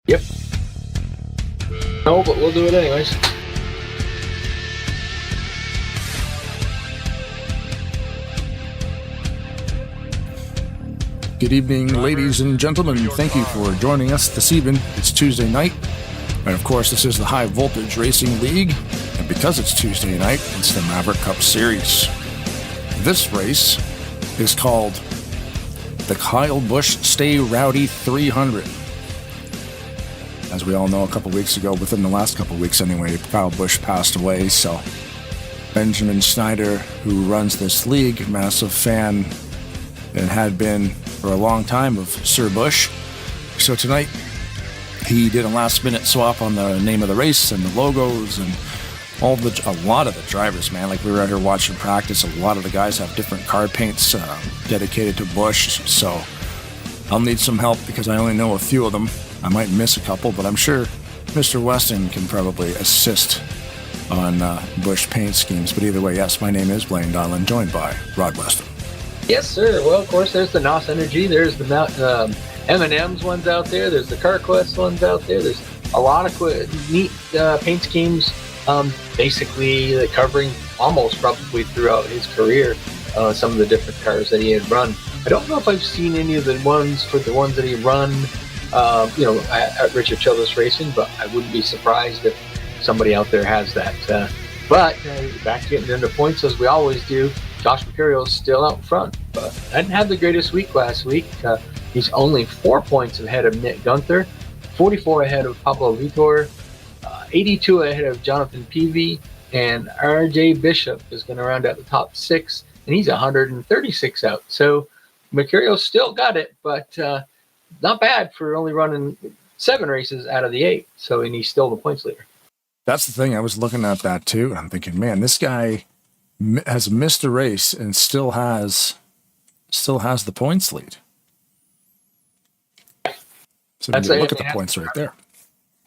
Yep. No, but we'll do it anyways. Good evening, ladies and gentlemen. Thank you for joining us this evening. It's Tuesday night, and of course, this is the High Voltage Racing League, and because it's Tuesday night, it's the Maverick Cup Series. This race is called the Kyle Busch Stay Rowdy 300. As we all know, a couple weeks ago, within the last couple weeks anyway, Kyle Busch passed away, so Benjamin Snyder, who runs this league, massive fan and had been for a long time of Sir Busch. So tonight, he did a last-minute swap on the name of the race and the logos and a lot of the drivers, man. Like, we were out here watching practice. A lot of the guys have different car paints dedicated to Busch. So I'll need some help because I only know a few of them. I might miss a couple, but I'm sure Mr. Weston can probably assist on Busch paint schemes. But either way, yes, my name is Blaine Donlan, joined by Rod Weston. Yes, sir. Well, of course, there's the NOS Energy. There's the M&M's ones out there. There's the CarQuest ones out there. There's a lot of neat paint schemes, basically covering almost probably throughout his career some of the different cars that he had run. I don't know if I've seen any of the ones that he run, at Richard Childress Racing, but I wouldn't be surprised if somebody out there has that. But back getting into points as we always do. Josh Mercurio's still out front, but didn't have the greatest week last week. He's only 4 points ahead of Nick Gunther, 44 ahead of Pablo Vitor, 82 ahead of Jonathan Peavy, and RJ Bishop is going to round out the top 6, and he's 136 out. So Mercurio still got it, but not bad for only running 7 races out of the 8. So, and he's still the points leader. That's the thing. I was looking at that too, and I'm thinking, man, this guy has missed a race and still has the points lead. So look at the points right there.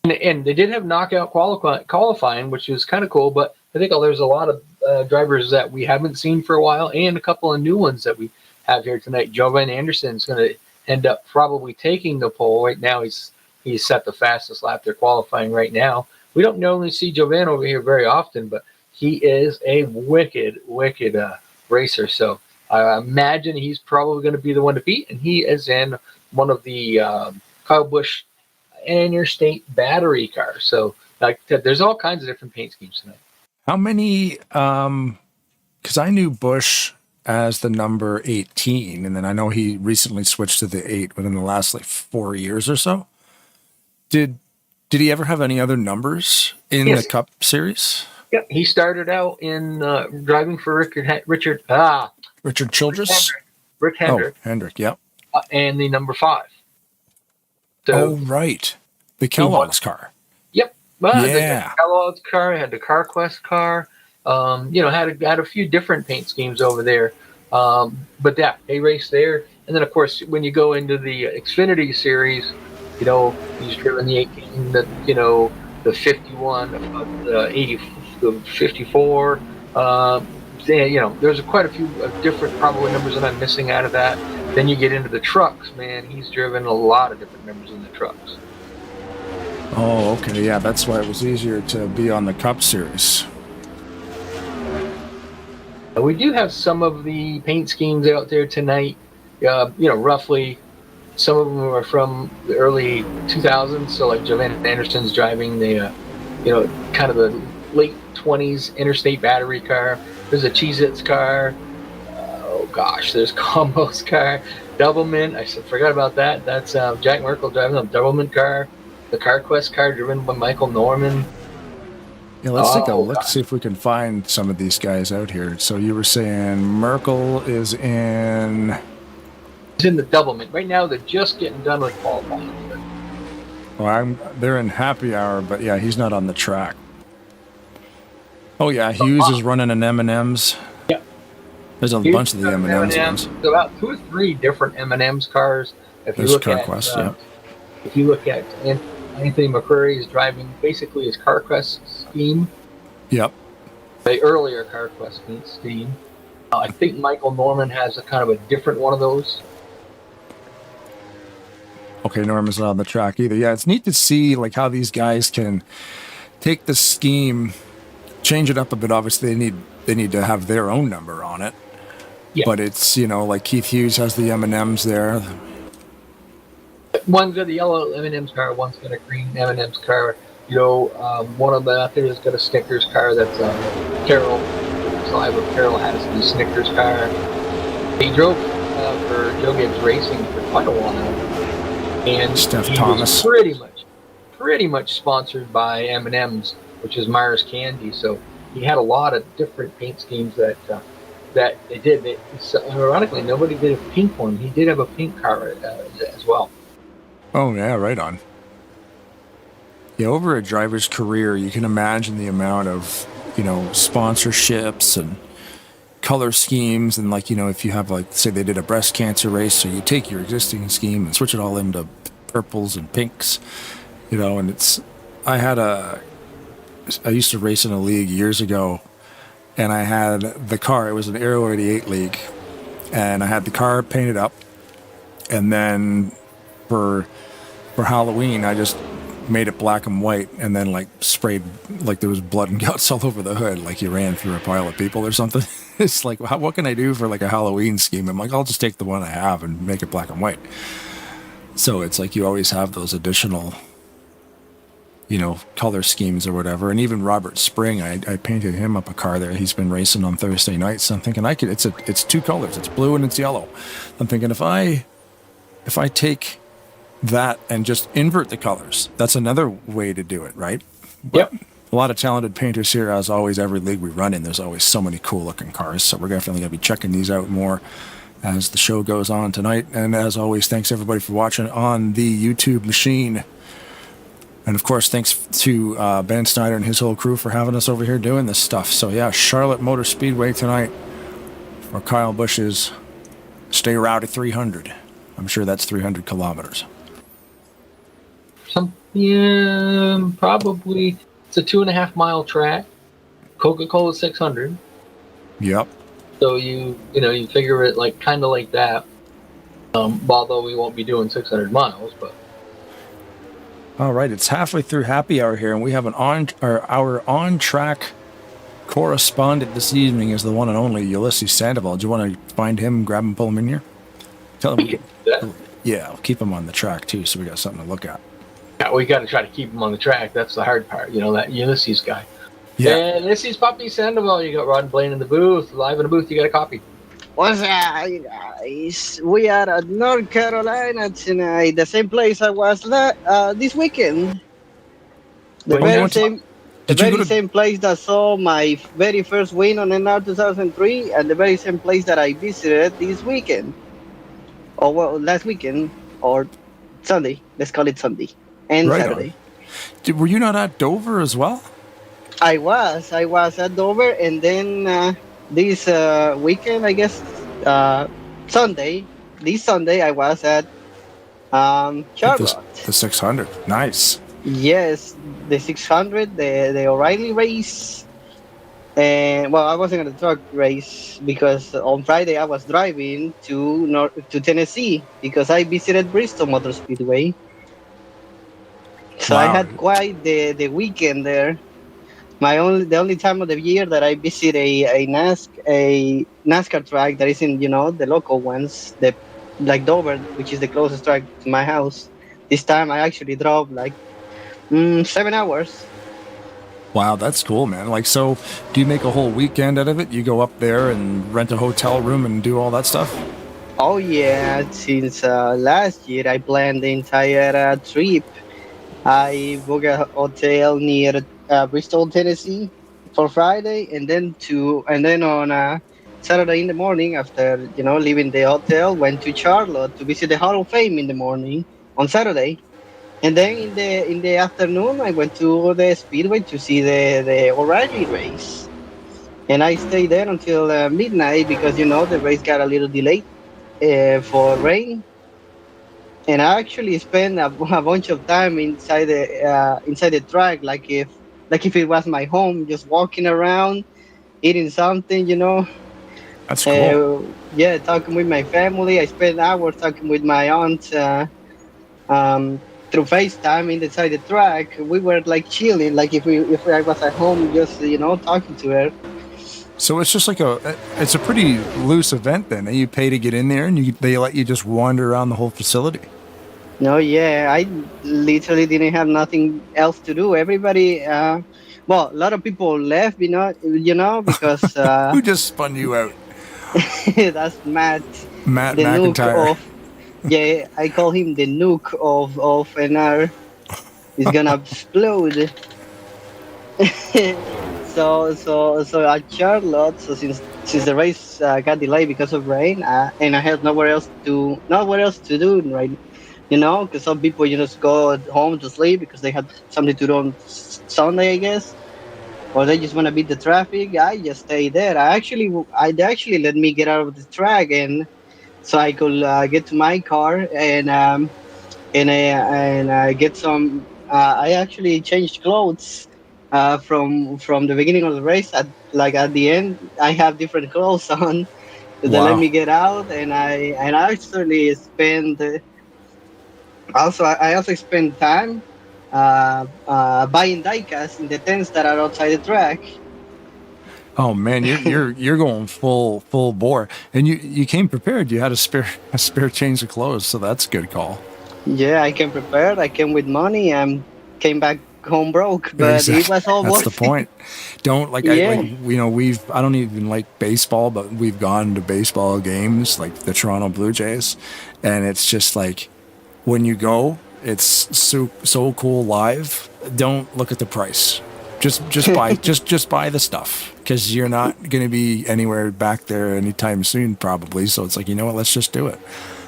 And they did have knockout qualifying, which is kind of cool. But I think there's a lot of drivers that we haven't seen for a while, and a couple of new ones that we have here tonight. Jovan Anderson's going to end up probably taking the pole right now. He's set the fastest lap they're qualifying right now. We don't normally see Jovan over here very often, but he is a wicked racer. So I imagine he's probably going to be the one to beat, and he is in one of the Kyle Busch interstate battery cars. So like I said, there's all kinds of different paint schemes tonight. How many? Because I knew Busch as the number 18, and then I know he recently switched to the 8 within the last 4 years or so. Did he ever have any other numbers in the Cup Series? Yeah, he started out in driving for Richard Childress? Rick Hendrick. Oh, Hendrick, yep. And the number 5. So, right. The Kellogg's car. Yep. Well, the Kellogg's car, had the CarQuest car, had a few different paint schemes over there. But yeah, they raced there. And then, of course, when you go into the Xfinity Series, he's driven the 18, the 51, the 80, the 54. There's quite a few different probably numbers that I'm missing out of that. Then you get into the trucks, man. He's driven a lot of different numbers in the trucks. Oh, okay. Yeah, that's why it was easier to be on the Cup Series. We do have some of the paint schemes out there tonight. Roughly, some of them are from the early 2000s. So like Jovan Anderson's driving the, kind of the late 20s interstate battery car. There's a Cheez-Its car. Oh gosh, there's Combo's car. Doublemint, I forgot about that. That's Jack Merkel driving a Doublemint car. The CarQuest car driven by Michael Norman. Yeah, let's take a look, see if we can find some of these guys out here. So you were saying Merkel is in... He's in the Doublemint. Right now, they're just getting done with qualifying. Well, they're in happy hour, but yeah, he's not on the track. Oh yeah, Hughes is running an M&M's. Yeah. There's a bunch of the M&M's ones. There's about 2 or 3 different M&M's cars. There's CarQuest, yeah. If you look at Anthony McCurry is driving basically his CarQuest scheme. Yep. The earlier CarQuest scheme. I think Michael Norman has a kind of a different one of those. Okay, Norman's not on the track either. Yeah, it's neat to see like how these guys can take the scheme, change it up a bit. Obviously, they need to have their own number on it. Yeah. But it's, you know, like Keith Hughes has the M&Ms there. One's got a yellow M&M's car, one's got a green M&M's car. You know, one of them out there has got a Snickers car that's Carol. Carol has the Snickers car. He drove for Joe Gibbs Racing for quite a while, and Steph he Thomas. was pretty much sponsored by M&M's, which is Mars Candy. So he had a lot of different paint schemes that they did. Ironically, nobody did a pink one. He did have a pink car as well. Oh yeah, right on. Yeah, over a driver's career, you can imagine the amount of, you know, sponsorships and color schemes, and like, you know, if you have like, say they did a breast cancer race, so you take your existing scheme and switch it all into purples and pinks, you know. And I used to race in a league years ago, and I had the car, it was an Aero 88 league, and I had the car painted up, and then for Halloween I just made it black and white, and then like sprayed, like there was blood and guts all over the hood, like you ran through a pile of people or something. It's like, what can I do for like a Halloween scheme? I'm like, I'll just take the one I have and make it black and white. So it's like you always have those additional, you know, color schemes or whatever. And even Robert Spring, I painted him up a car there. He's been racing on Thursday nights. So I'm thinking it's two colors. It's blue and it's yellow. I'm thinking if I take that and just invert the colors, that's another way to do it, right? Yep. A lot of talented painters here, as always. Every league we run in, there's always so many cool looking cars. So we're definitely going to be checking these out more as the show goes on tonight. And as always, thanks everybody for watching on the YouTube machine. And of course, thanks to Ben Snyder and his whole crew for having us over here doing this stuff. So yeah, Charlotte Motor Speedway tonight for Kyle Busch's Stay Rowdy 300. I'm sure that's 300 kilometers. Probably. It's a 2.5 mile track. Coca-Cola 600. Yep. So you figure it like kind of like that. Although we won't be doing 600 miles, but. All right, it's halfway through happy hour here, and we have our on-track correspondent this evening is the one and only Ulysses Sandoval. Do you want to find him, grab him, pull him in here? Tell him. Yeah, we'll keep him on the track too, so we got something to look at. Yeah, we got to try to keep him on the track. That's the hard part, that Ulysses guy. Yeah. And Ulysses Puppy Sandoval, you got Rod and Blaine in the booth. Live in the booth, you got a copy. What's up, you guys? We are at North Carolina tonight, the same place I was this weekend. The very same place that saw my very first win on NR 2003, and the very same place that I visited this weekend. Or well, last weekend, or Sunday. Let's call it Sunday. And right Saturday. Were you not at Dover as well? I was at Dover, and then this weekend, I guess, this Sunday, I was at Charlotte. The 600, nice. Yes, the 600, the O'Reilly race. And, well, I wasn't at the truck race because on Friday I was driving to Tennessee because I visited Bristol Motor Speedway. So wow. I had quite the weekend there. The only time of the year that I visit a NASCAR track that is in, the local ones, like Dover, which is the closest track to my house. This time I actually drove like 7 hours. Wow, that's cool, man. Like, so do you make a whole weekend out of it? You go up there and rent a hotel room and do all that stuff? Oh, yeah. Since last year, I planned the entire trip. I booked a hotel near Bristol, Tennessee for Friday, and then on Saturday in the morning, after leaving the hotel, went to Charlotte to visit the Hall of Fame in the morning on Saturday, and then in the afternoon I went to the Speedway to see the O'Reilly race, and I stayed there until midnight because the race got a little delayed for rain. And I actually spent a bunch of time inside the track, like if it was my home, just walking around, eating something, That's cool. Yeah, talking with my family. I spent hours talking with my aunt through FaceTime inside the track. We were like chilling, like if I was at home, just talking to her. So it's just like it's a pretty loose event then. You pay to get in there, and they let you just wander around the whole facility. No, yeah, I literally didn't have nothing else to do. Everybody, well, a lot of people left, because Who just spun you out? that's Matt, Matt the nuke McIntyre. of. Yeah, I call him the nuke of NR. He's gonna explode. So at Charlotte, so since the race got delayed because of rain, and I had nowhere else to do, right? Because some people just go home to sleep because they had something to do on Sunday, I guess, or they just want to beat the traffic. I just stay there. They actually let me get out of the track, and so I could get to my car and get some. I actually changed clothes from the beginning of the race. At the end, I have different clothes on. So they let Wow. me get out, and I actually spend. I also spend time buying diecast in the tents that are outside the track. Oh man, you're going full bore, and you came prepared. You had a spare change of clothes, so that's a good call. Yeah, I came prepared. I came with money and came back home broke, but Exactly. it was all That's worth the point. Don't like Yeah. I don't even like baseball, but we've gone to baseball games like the Toronto Blue Jays, and it's just like when you go, it's so cool live. Don't look at the price. Just buy just buy the stuff because you're not going to be anywhere back there anytime soon probably. So it's like, you know what? Let's just do it.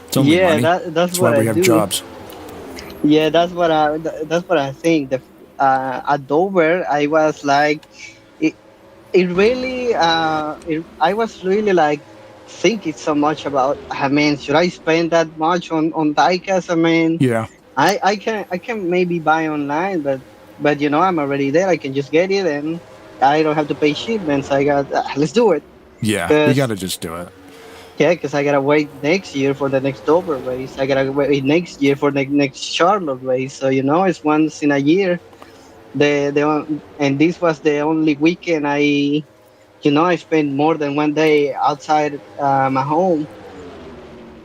It's only Yeah, money. that's That's what why I we have do. jobs. Yeah, that's what I think. At Dover, I was like, it really I was really like thinking so much about. I mean, should I spend that much on diecast? I mean, Yeah. I can maybe buy online, but I'm already there. I can just get it, and I don't have to pay shipments. I got let's do it. Yeah. You got Cause to just do it. yeah, because I gotta wait next year for the next Dover race. I gotta wait next year for the next Charlotte race. So it's once in a year. And this was the only weekend I spent more than one day outside my home.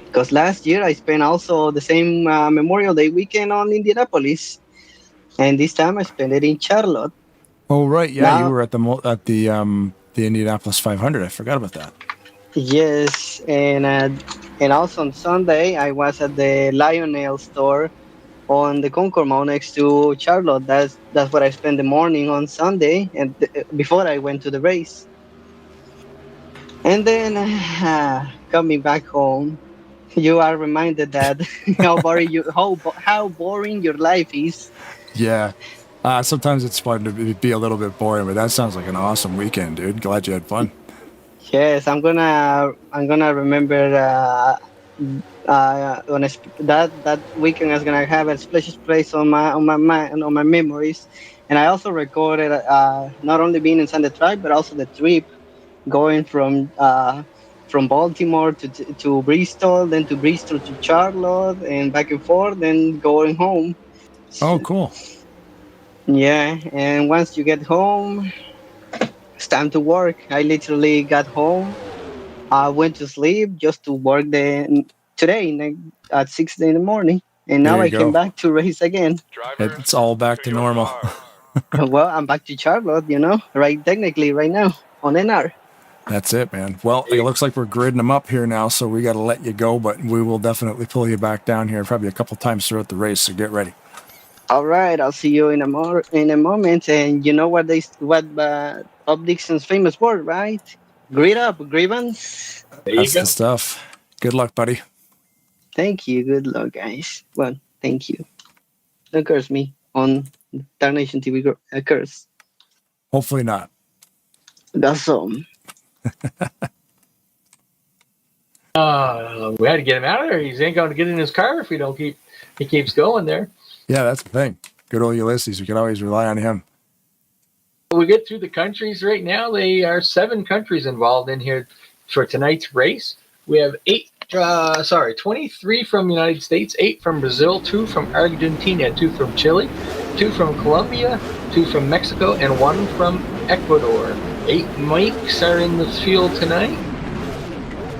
Because last year I spent also the same Memorial Day weekend on Indianapolis, and this time I spent it in Charlotte. Oh right, yeah, you Now, were at the Indianapolis 500. I forgot about that. yes, and also on Sunday I was at the Lionel store on the Concord Mall next to Charlotte. That's where I spent the morning on Sunday, and before I went to the race. And then coming back home, you are reminded that how boring your life is. Yeah. Sometimes it's fun to be a little bit boring, but that sounds like an awesome weekend, dude. Glad you had fun. Yes, I'm gonna remember that weekend is gonna have a special place on my mind and on my memories. And I also recorded not only being inside the track but also the trip going from Baltimore to Bristol, then to Bristol to Charlotte, and back and forth, then going home. Oh, cool. Yeah, and once you get home, it's time to work. I literally got home. I went to sleep just to work today at 6 in the morning, and now There you I came go. back to race again. It's all back to normal. Well, I'm back to Charlotte, right technically right now on NR. That's it, man. Well, it looks like we're gridding them up here now, so we got to let you go, but we will definitely pull you back down here probably a couple times throughout the race, so get ready. All right, I'll see you in a moment. And you know what Bob Dixon's famous word, right? Grid up, grievance. There you That's go. the stuff. Good luck, buddy. Thank you. Good luck, guys. Well, thank you. Don't curse me on Tarnation TV. Curse. Hopefully not. That's all. We had to get him out of there. He ain't going to get in his car if he keeps going there. Yeah, that's the thing. Good old Ulysses. We can always rely on him. We get through the countries right now. There are 7 countries involved in here for tonight's race. We have 8 23 from the United States, 8 from Brazil, 2 from Argentina, 2 from Chile, 2 from Colombia, 2 from Mexico, and 1 from Ecuador. 8 Mikes are in the field tonight.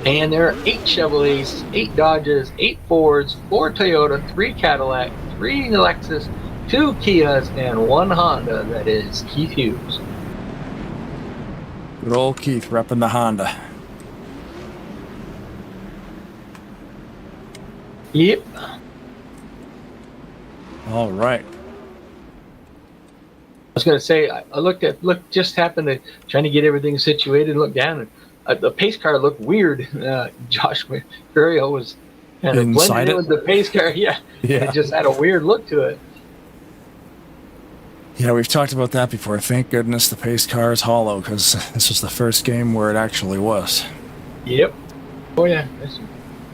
And there are 8 Chevrolets, 8 Dodges, 8 Fords, 4 Toyota, 3 Cadillac, 3 Lexus, 2 Kias, and 1 Honda. That is Keith Hughes. Good old Keith repping the Honda. Yep. All right. I was going to say, I just happened to trying to get everything situated, look down, and the pace car looked weird. Josh Mercurio was kind of blended in with the pace car. Yeah. It just had a weird look to it. Yeah, we've talked about that before. Thank goodness the pace car is hollow, because this was the first game where it actually was. Yep. Oh, yeah. There's some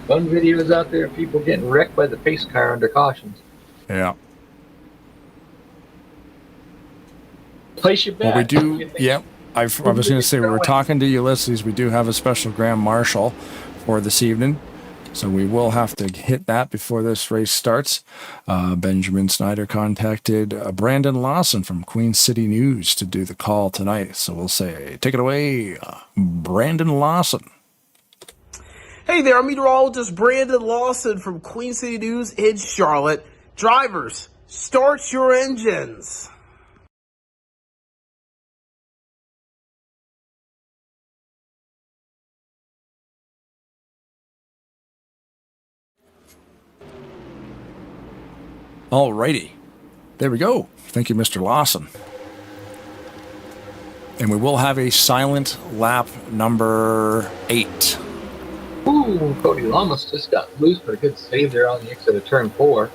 fun videos out there of people getting wrecked by the pace car under cautions. Yeah. Place your bet. Well, we do, yep. I was going to say, we were talking to Ulysses. We do have a special Grand Marshal for this evening, so we will have to hit that before this race starts. Benjamin Snyder contacted Brandon Lawson from Queen City News to do the call tonight, so we'll say, take it away, Brandon Lawson. Hey there, I'm meteorologist Brandon Lawson from Queen City News in Charlotte. Drivers, start your engines. Alrighty. There we go. Thank you, Mr. Lawson. And we will have a silent lap number 8. Ooh, Cody Lamas just got loose, but a good save there on the exit of turn 4.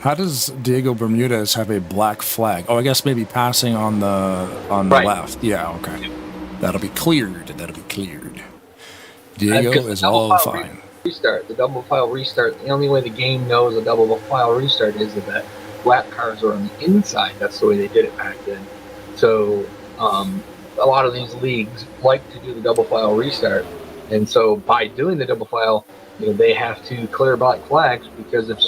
How does Diego Bermudez have a black flag? Oh, I guess maybe passing on the left. Yeah, okay. That'll be cleared. Diego is all fine. Restart, the double file restart. The only way the game knows a double file restart is that lap cars are on the inside. That's the way they did it back then. So a lot of these leagues like to do the double file restart, and so by doing the double file, they have to clear black flags, because if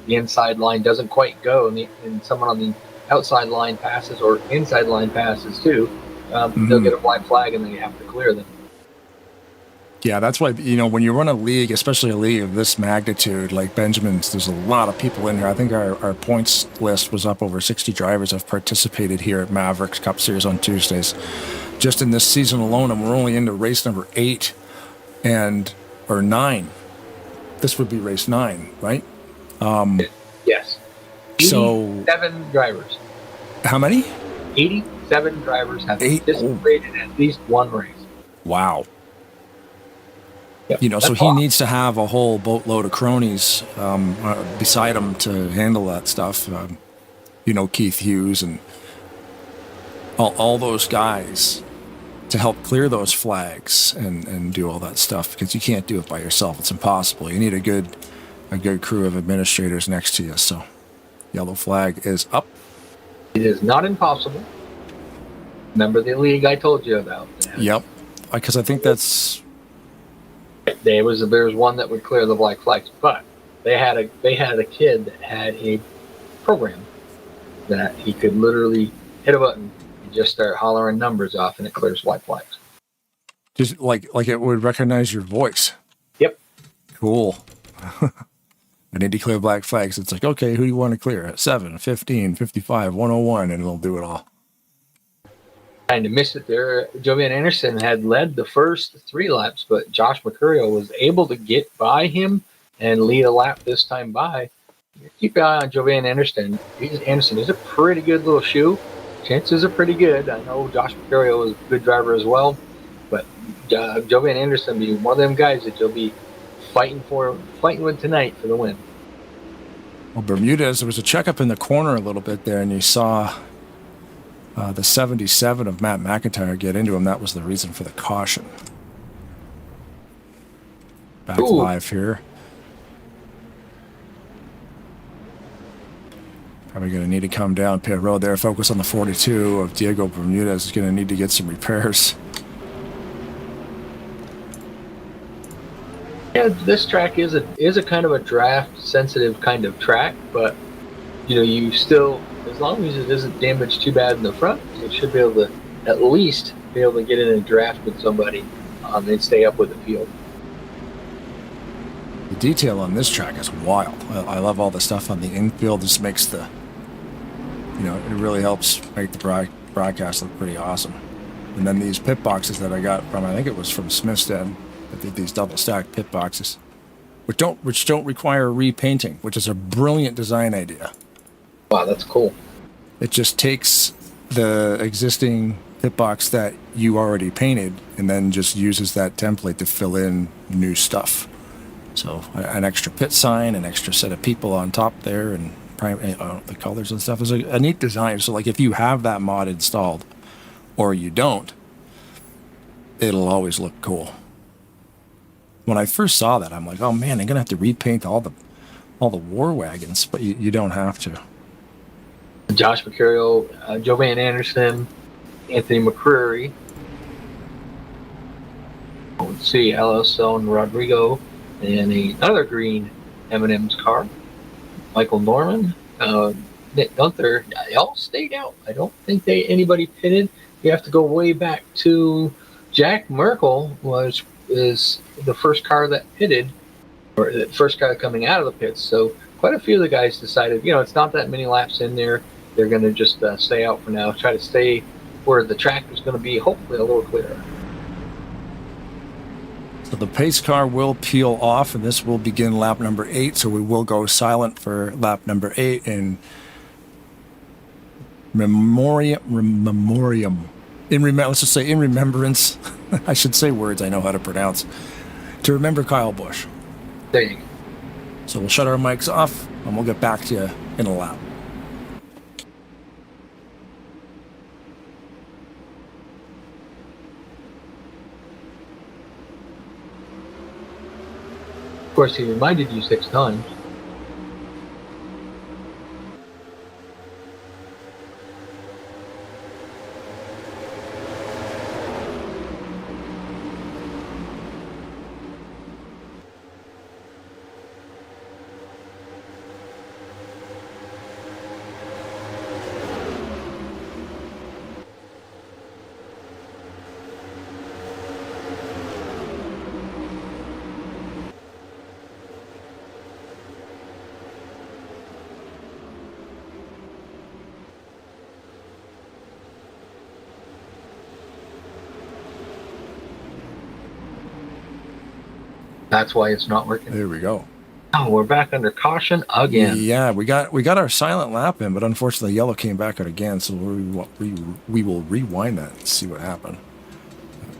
the inside line doesn't quite go and someone on the outside line passes or inside line passes too, they'll get a black flag and then you have to clear them. Yeah, that's why, when you run a league, especially a league of this magnitude, like Benjamin's, there's a lot of people in here. I think our points list was up over 60 drivers have participated here at Maverick's Cup Series on Tuesdays. Just in this season alone, and we're only into race number 8 or 9. This would be race 9, right? Yes. 87 drivers. How many? 87 drivers have participated in at least one race. Wow. Yep, so he needs to have a whole boatload of cronies beside him to handle that stuff. Keith Hughes and all those guys to help clear those flags and do all that stuff, because you can't do it by yourself. It's impossible. You need a good crew of administrators next to you. So yellow flag is up. It is not impossible. Remember the league I told you about? Yep, because I think that's... There was one that would clear the black flags, but they had a kid that had a program that he could literally hit a button and just start hollering numbers off, and it clears black flags. Just like it would recognize your voice. Yep. Cool. I need to clear black flags. It's like, okay, who do you want to clear? 7, 15, 55, 101, and it'll do it all. Kind of missed it there. Jovan Anderson had led the first 3 laps, but Josh Mercurio was able to get by him and lead a lap this time by. Keep an eye on Jovan Anderson. Anderson is a pretty good little shoe. Chances are pretty good. I know Josh Mercurio is a good driver as well, but Jovan Anderson will be one of them guys that you'll be fighting with tonight for the win. Well, Bermudez, there was a checkup in the corner a little bit there, and you saw the 77 of Matt McIntyre get into him. That was the reason for the caution. Back live here. Probably going to need to come down pit road there. Focus on the 42 of Diego Bermudez. Is going to need to get some repairs. Yeah, this track is a kind of a draft sensitive kind of track, but you still, as long as it isn't damaged too bad in the front, you should be able to at least be able to get in a draft with somebody and stay up with the field. The detail on this track is wild. I love all the stuff on the infield. This makes the, it really helps make the broadcast look pretty awesome. And then these pit boxes that I got from, I think it was from Smithstead, I think these double stacked pit boxes, which don't require repainting, which is a brilliant design idea. Wow, that's cool. It just takes the existing pit box that you already painted and then just uses that template to fill in new stuff. So an extra pit sign, an extra set of people on top there, and the colors and stuff is a neat design. So like if you have that mod installed or you don't, it'll always look cool. When I first saw that, I'm like, oh man, I'm gonna have to repaint all the war wagons, but you don't have to. Josh Mercurio, Joe Van Anderson, Anthony McCreary. Let's see, Alonso and Rodrigo, and another green M&M's car. Michael Norman, Nick Gunther, they all stayed out. I don't think anybody pitted. You have to go way back to Jack Merkel is the first car that pitted, or the first car coming out of the pits. So quite a few of the guys decided, it's not that many laps in there. They're going to just stay out for now, try to stay where the track is going to be hopefully a little clearer. So the pace car will peel off, and this will begin lap number 8. So we will go silent for lap number 8 in memoriam. Let's just say in remembrance. I should say words I know how to pronounce. To remember Kyle Busch. There you go. So we'll shut our mics off, and we'll get back to you in a lap. Of course, he reminded you 6 times. That's why it's not working. There we go. Oh, we're back under caution again. Yeah, we got our silent lap in, but unfortunately yellow came back out again, so we will rewind that and see what happened.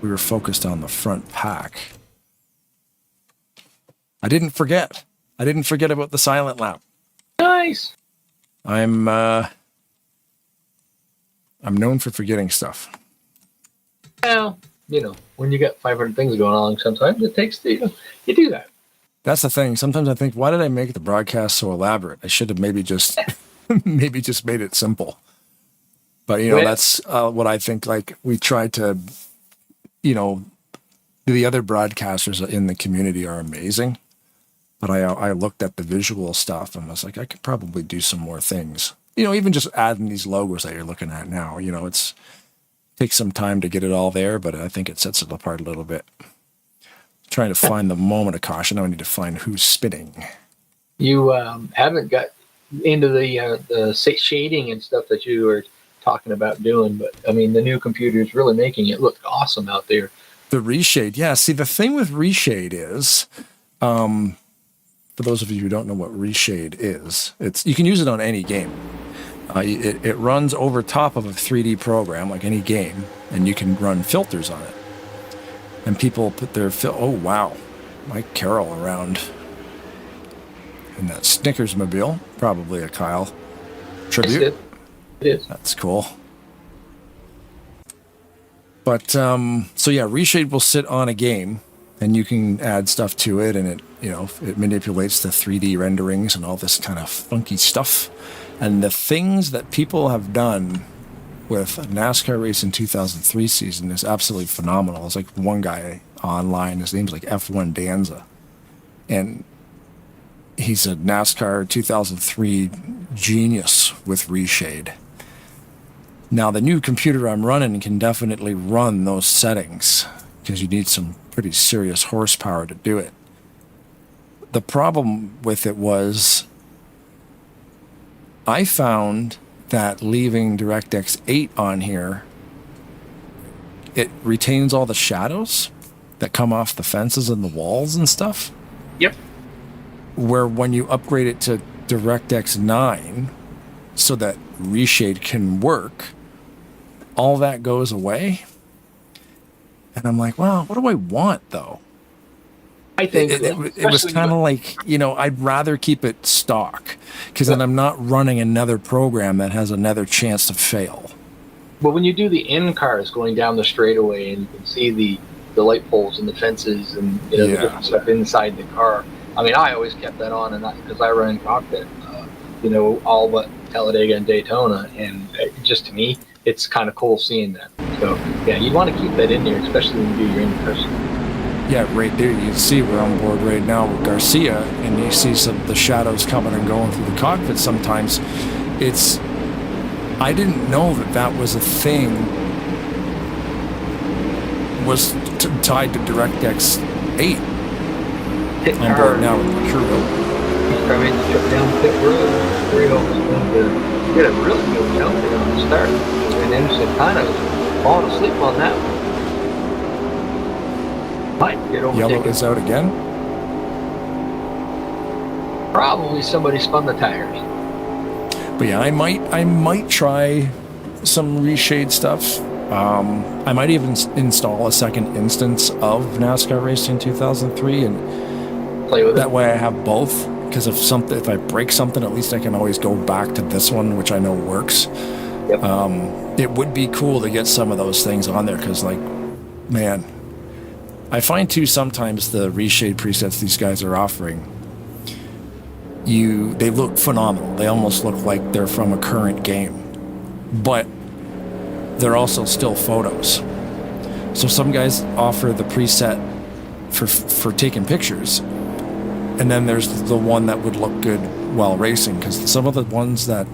We were focused on the front pack. I didn't forget about the silent lap. Nice. I'm known for forgetting stuff. Well, when you got 500 things going on, sometimes it takes you do that. That's the thing. Sometimes I think, why did I make the broadcast so elaborate? I should have maybe just made it simple. But that's what I think. Like we tried to, the other broadcasters in the community are amazing. But I looked at the visual stuff and was like, I could probably do some more things. Even just adding these logos that you're looking at now. It's takes some time to get it all there, but I think it sets it apart a little bit. Trying to find the moment of caution. Now I need to find who's spinning. You haven't got into the shading and stuff that you were talking about doing, but I mean, the new computer is really making it look awesome out there. The reshade, yeah. See, the thing with reshade is, for those of you who don't know what reshade is, you can use it on any game. It runs over top of a 3D program like any game, and you can run filters on it. And people put their oh wow, Mike Carroll around in that Snickers mobile, probably a Kyle tribute. It is. That's cool. But so yeah, reshade will sit on a game, and you can add stuff to it, and it manipulates the 3D renderings and all this kind of funky stuff. And the things that people have done with NASCAR Racing 2003 season is absolutely phenomenal. It's like one guy online, his name's like F1 Danza. and he's a NASCAR 2003 genius with reshade. Now, the new computer I'm running can definitely run those settings because you need some pretty serious horsepower to do it. The problem with it was I found that leaving DirectX 8 on here, it retains all the shadows that come off the fences and the walls and stuff. Yep. Where when you upgrade it to DirectX 9 so that reshade can work, all that goes away. And I'm like, well, what do I want though? I think it was kind of like, you know, I'd rather keep it stock because then I'm not running another program that has another chance to fail. But when you do the in cars going down the straightaway and you can see the light poles and the fences and the different stuff inside the car, I mean, I always kept that on, and because I run cockpit, all but Talladega and Daytona, and just to me, it's kind of cool seeing that. So yeah, you want to keep that in there, especially when you do your in cars. Yeah, right there you can see we're on board right now with Garcia, and you see some of the shadows coming and going through the cockpit sometimes. I didn't know that was a thing, was tied to DirectX 8. On board now with Mercurio. He's trying to shut down pit road. Rio was going to get a really good jump there on the start. And Anderson kind of falling asleep on that one. Might get overtaken. Yellow is out again? Probably somebody spun the tires. But yeah, I might try some reshade stuff. I might even install a second instance of NASCAR Racing 2003 and play with it. That way I have both, because if I break something, at least I can always go back to this one, which I know works. Yep. It would be cool to get some of those things on there, because, like, man, I find too sometimes the reshade presets these guys are offering, they look phenomenal. They almost look like they're from a current game, but they're also still photos. So some guys offer the preset for taking pictures, and then there's the one that would look good while racing, because some of the ones that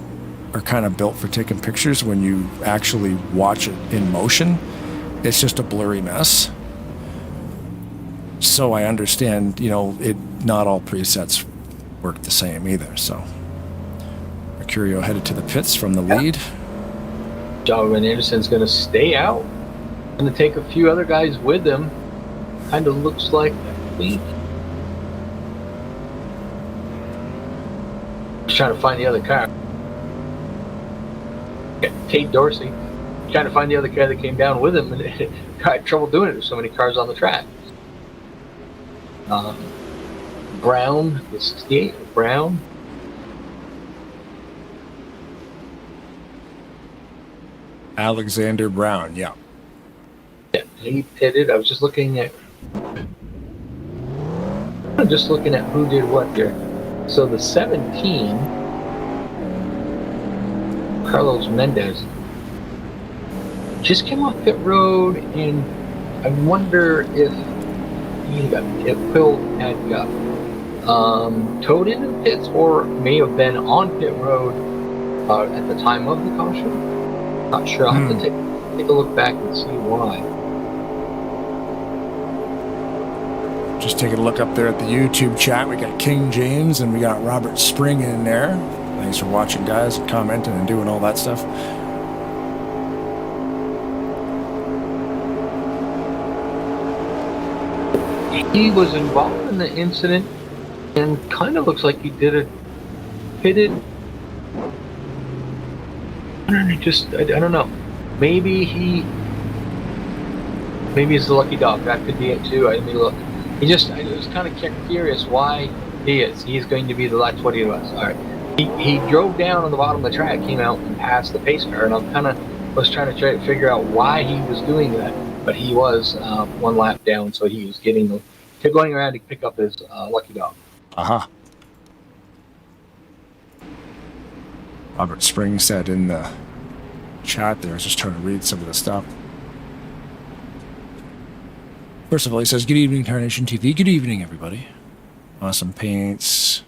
are kind of built for taking pictures, when you actually watch it in motion, it's just a blurry mess. So I understand, not all presets work the same either. So Mercurio headed to the pits from the lead. Jonathan Anderson's going to stay out. Going to take a few other guys with him. Kind of looks like, I think, he's trying to find the other car. Tate Dorsey trying to find the other car that came down with him, and had trouble doing it. There's so many cars on the track. Brown, the 68, Brown. Alexander Brown, yeah. Yeah, he pitted. I was just looking at who did what there. So the 17, Carlos Mendez, just came off pit road, and I wonder if Quill had got towed into the pits, or may have been on pit road at the time of the caution. Not sure. I'll have to take a look back and see why. Just taking a look up there at the YouTube chat. We got King James and we got Robert Spring in there. Thanks for watching, guys, and commenting and doing all that stuff. He was involved in the incident, and kind of looks like he did it pitted. I don't know. Maybe he's the lucky dog. That could be it too. I mean, look, I was kind of curious why he's going to be the last. What he was. All right. He drove down on the bottom of the track, came out and passed the pace car, and was trying to figure out why he was doing that. But he was one lap down, so he was going around to pick up his lucky dog. Robert Spring said in the chat there, I was just trying to read some of the stuff. First of all, he says, "Good evening, Tarnation TV." Good evening, everybody. Awesome paints.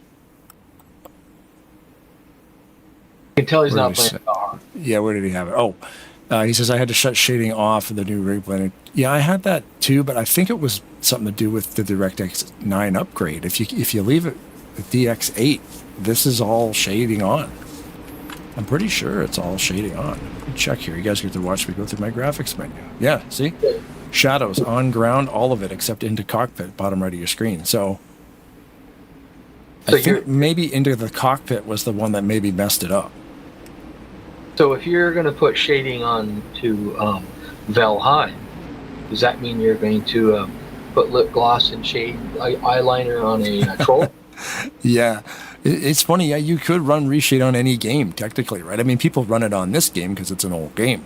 You can tell he's Where not did he playing hard. Yeah, where did he have it? Oh, he says, I had to shut shading off for the new rig blending. Yeah, I had that too, but I think it was something to do with the DirectX 9 upgrade. If you leave it with DX8, this is all shading on. I'm pretty sure it's all shading on. Let me check here. You guys get to watch me go through my graphics menu. Yeah, see? Shadows on ground, all of it except into cockpit, bottom right of your screen. So I think maybe into the cockpit was the one that maybe messed it up. So if you're going to put shading on to Valheim, does that mean you're going to put lip gloss and shade eyeliner on a troll? Yeah. It's funny. Yeah, you could run reshade on any game, technically, right? I mean, people run it on this game because it's an old game.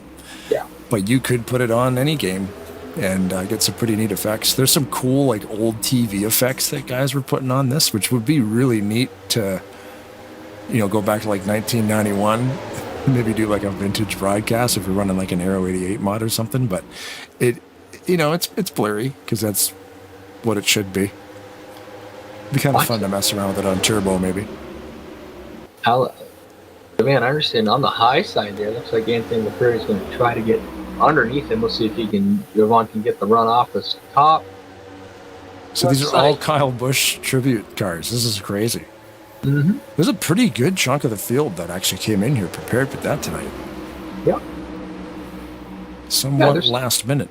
Yeah. But you could put it on any game and get some pretty neat effects. There's some cool, like, old TV effects that guys were putting on this, which would be really neat to, you know, go back to, like, 1991. Maybe do, like, a vintage broadcast if you're running, like, an Aero 88 mod or something. But it, you know, it's blurry because that's what it should be. Be kind of fun to mess around with it on turbo, maybe. Man, I understand on the high side there, looks like Anthony McCurry is going to try to get underneath him. We'll see if Jovan can get the run off the top. So these are all Kyle Busch tribute cars. This is crazy. Mm-hmm. There's a pretty good chunk of the field that actually came in here prepared for that tonight. Yeah. Somewhat last minute.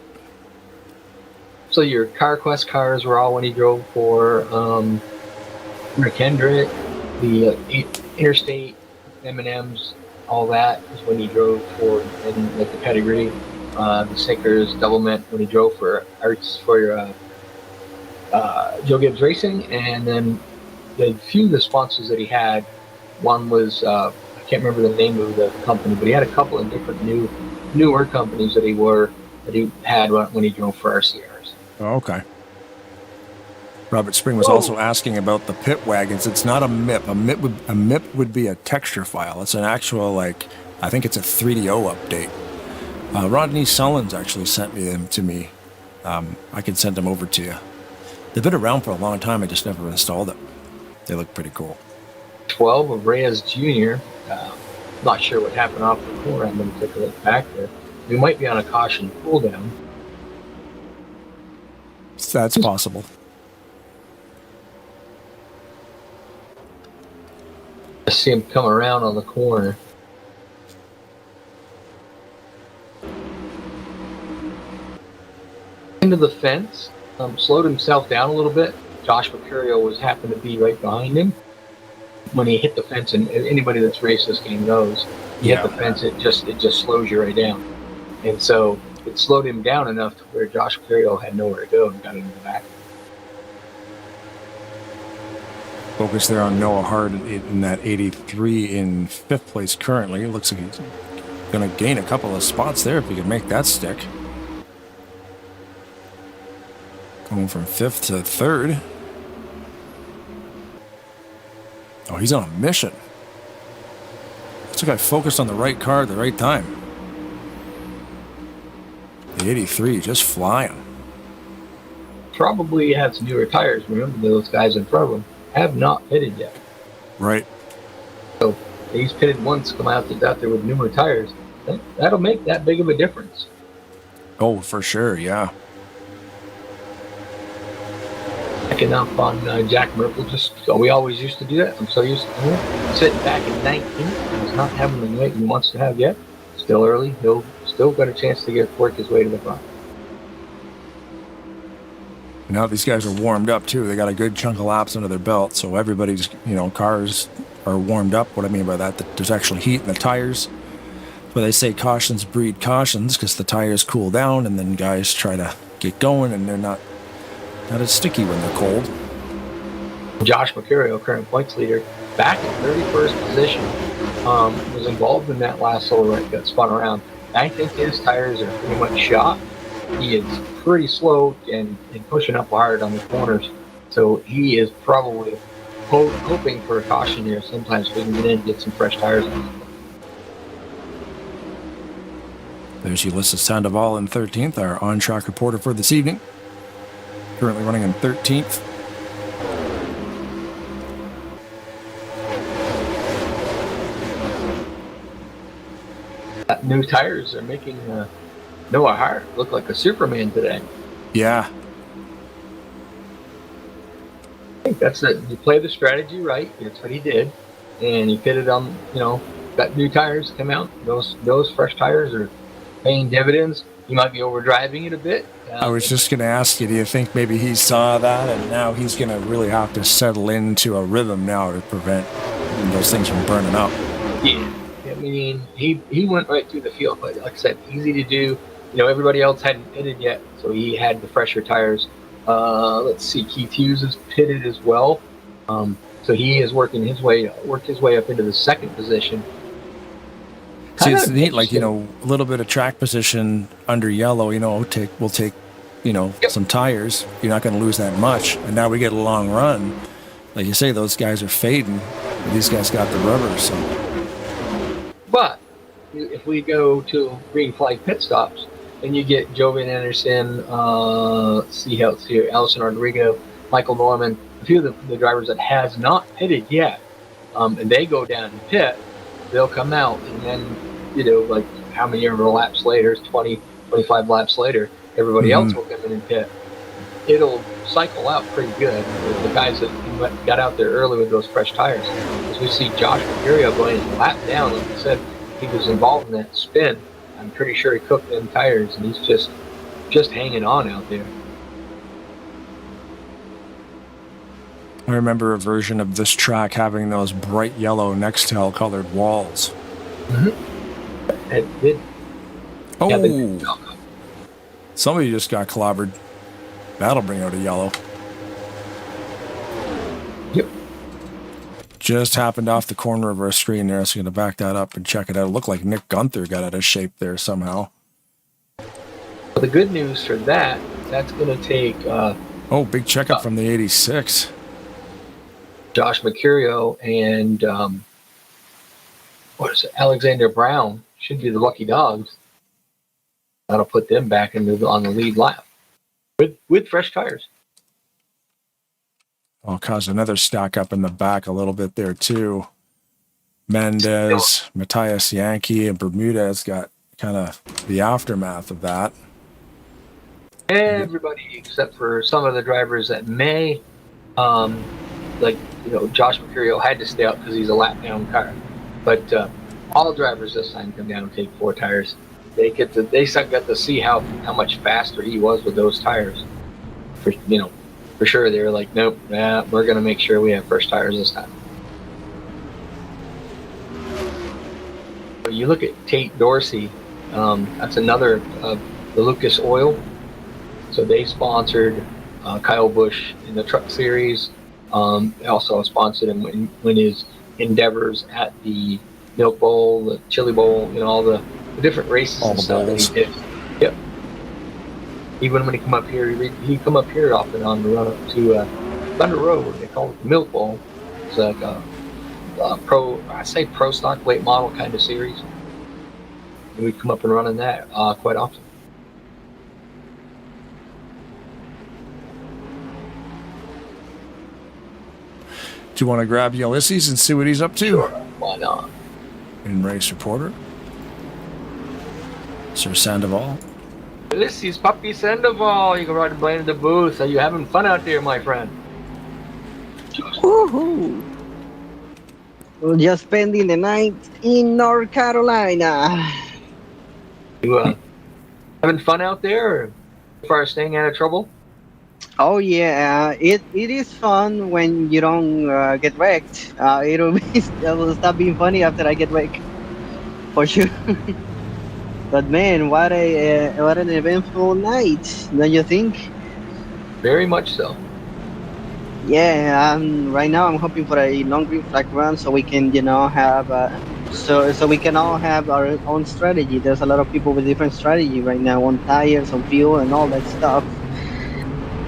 So your CarQuest cars were all when he drove for Rick Hendrick, the Interstate, M&Ms, all that is when he drove for, and like the pedigree, the Sinkers, Doublemint when he drove for Joe Gibbs Racing, and then the few of the sponsors that he had, one was I can't remember the name of the company, but he had a couple of different newer companies that he had when he drove for RCRs. Oh, okay. Robert Spring was also asking about the pit wagons. It's not a MIP. A MIP would be a texture file. It's an actual, like, I think it's a 3DO update. Rodney Sullins actually sent them to me. I can send them over to you. They've been around for a long time. I just never installed them. They look pretty cool. 12 of Reyes Jr. Not sure what happened off the corner. I'm going to take a look back there. We might be on a caution pull down. That's possible. I see him come around on the corner. Into the fence, slowed himself down a little bit. Josh Mercurio happened to be right behind him. When he hit the fence, and anybody that's raced this game knows, you hit the fence, it just slows you right down. And so it slowed him down enough to where Josh Mercurio had nowhere to go and got him in the back. Focus there on Noah Hart in that 83 in 5th place currently. Looks like he's going to gain a couple of spots there if he can make that stick. Going from 5th to 3rd. Oh, he's on a mission. Looks like I focused on the right car at the right time. The 83 just flying. Probably had some newer tires. Remember, those guys in front of him have not pitted yet. Right. So he's pitted once, come out there with newer tires. That'll make that big of a difference. Oh, for sure, yeah. Checking up on Jack Merkel. We always used to do that. I'm so used to it. Sitting back in 19th. He's not having the weight he wants to have yet. Still early. He'll still got a chance to work his way to the front. Now these guys are warmed up too. They got a good chunk of laps under their belt, so everybody's, cars are warmed up. What I mean by that there's actually heat in the tires. But they say cautions breed cautions because the tires cool down, and then guys try to get going, and they're not as sticky when they're cold. Josh Mercurio, current points leader, back in 31st position, was involved in that last solo right that spun around. I think his tires are pretty much shot. He is pretty slow and pushing up hard on the corners, so he is probably hoping for a caution here. Sometimes we can get in and get some fresh tires on. There's Ulysses Sandoval in 13th, our on-track reporter for this evening. Currently running in 13th. New tires are making Noah Hart look like a Superman today. Yeah. I think that's it. You play the strategy right. That's what he did, and he pitted on. Got new tires come out. Those fresh tires are paying dividends. He might be overdriving it a bit. I was just going to ask you, do you think maybe he saw that and now he's going to really have to settle into a rhythm now to prevent those things from burning up? Yeah. I mean, he went right through the field, but like I said, easy to do. Everybody else hadn't pitted yet, so he had the fresher tires. Let's see, Keith Hughes is pitted as well. So he is worked his way up into the second position. See, it's neat, like, a little bit of track position under yellow, we'll take, some tires. You're not going to lose that much. And now we get a long run. Like you say, those guys are fading. These guys got the rubber, so. But if we go to green flag pit stops, then you get Jovan Anderson, let's see how it's here, Allison Rodrigo, Michael Norman, a few of the drivers that has not pitted yet, and they go down and pit, they'll come out, and then, like how many laps later, 20, 25 laps later, everybody else will come in and pit. It'll cycle out pretty good. The guys that got out there early with those fresh tires. As we see Josh Mercurio going his lap down, like I said, he was involved in that spin. I'm pretty sure he cooked them tires, and he's just hanging on out there. I remember a version of this track having those bright yellow Nextel colored walls. It did. Oh, yeah, somebody just got clobbered. That'll bring out a yellow. Yep. Just happened off the corner of our screen there, so I'm going to back that up and check it out. It looked like Nick Gunther got out of shape there somehow. The good news for that's going to take... big checkup from the 86. Josh Mercurio and Alexander Brown should be the lucky dogs. That'll put them back on the lead lap with fresh tires. I'll cause another stack up in the back a little bit there too. Mendez, Matthias Yankee, and Bermudez got kind of the aftermath of that. Everybody except for some of the drivers that may, Josh Mercurio had to stay up because he's a lap down car. But all drivers this time come down and take 4 tires. They got to see how much faster he was with those tires. For sure, they were like, nope, we're going to make sure we have fresh tires this time. But you look at Tate Dorsey, that's another the Lucas Oil. So they sponsored Kyle Busch in the Truck Series. They also sponsored him when his endeavors at the Milk Bowl, the Chili Bowl, all the different races all and the stuff bowls. that he did. Yep. Even when he come up here, he'd come up here often on the run up to Thunder Road. They call it the Milk Bowl. It's like a pro stock late model kind of series. And we'd come up and run in that quite often. Do you want to grab Ulysses and see what he's up to? Sure, why not? In race reporter, Sir Sandoval. This is Puppy Sandoval. You can ride and play in the booth. Are you having fun out there, my friend? Woohoo! We're just spending the night in North Carolina. You having fun out there, or as far as staying out of trouble? Oh yeah, it is fun when you don't get wrecked. It will stop being funny after I get wrecked, for sure. But man, what an eventful night, don't you think? Very much so. Yeah, right now I'm hoping for a long green flag run so we can, have so we can all have our own strategy. There's a lot of people with different strategy right now on tires, on fuel, and all that stuff.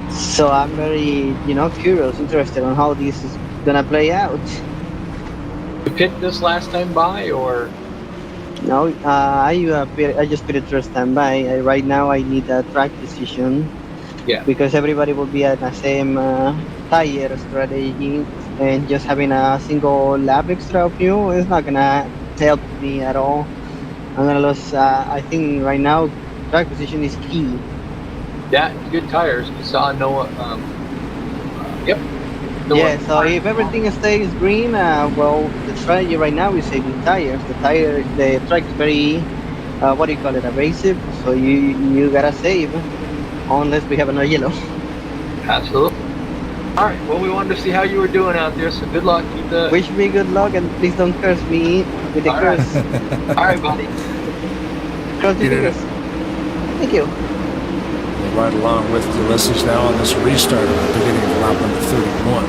So I'm very, curious, interested on how this is gonna play out. You picked this last time by, or? No, I just put it first time by. Right now I need a track decision. Yeah. Because everybody will be at the same tire strategy, and just having a single lap extra fuel is not gonna help me at all. I'm gonna lose. I think right now track position is key. Yeah, good tires. We saw Noah. Yep. Noah. Yeah. So if everything stays green, well, the strategy right now is saving tires. The track is very, what do you call it, abrasive. So you gotta save, unless we have another yellow. Absolutely. All right. Well, we wanted to see how you were doing out there. So good luck. Keep the. Wish me good luck and please don't curse me with the All right. curse. All right, buddy. Cross your fingers. Thank you. Right along with Ulysses now on this restart at the beginning of lap number 31.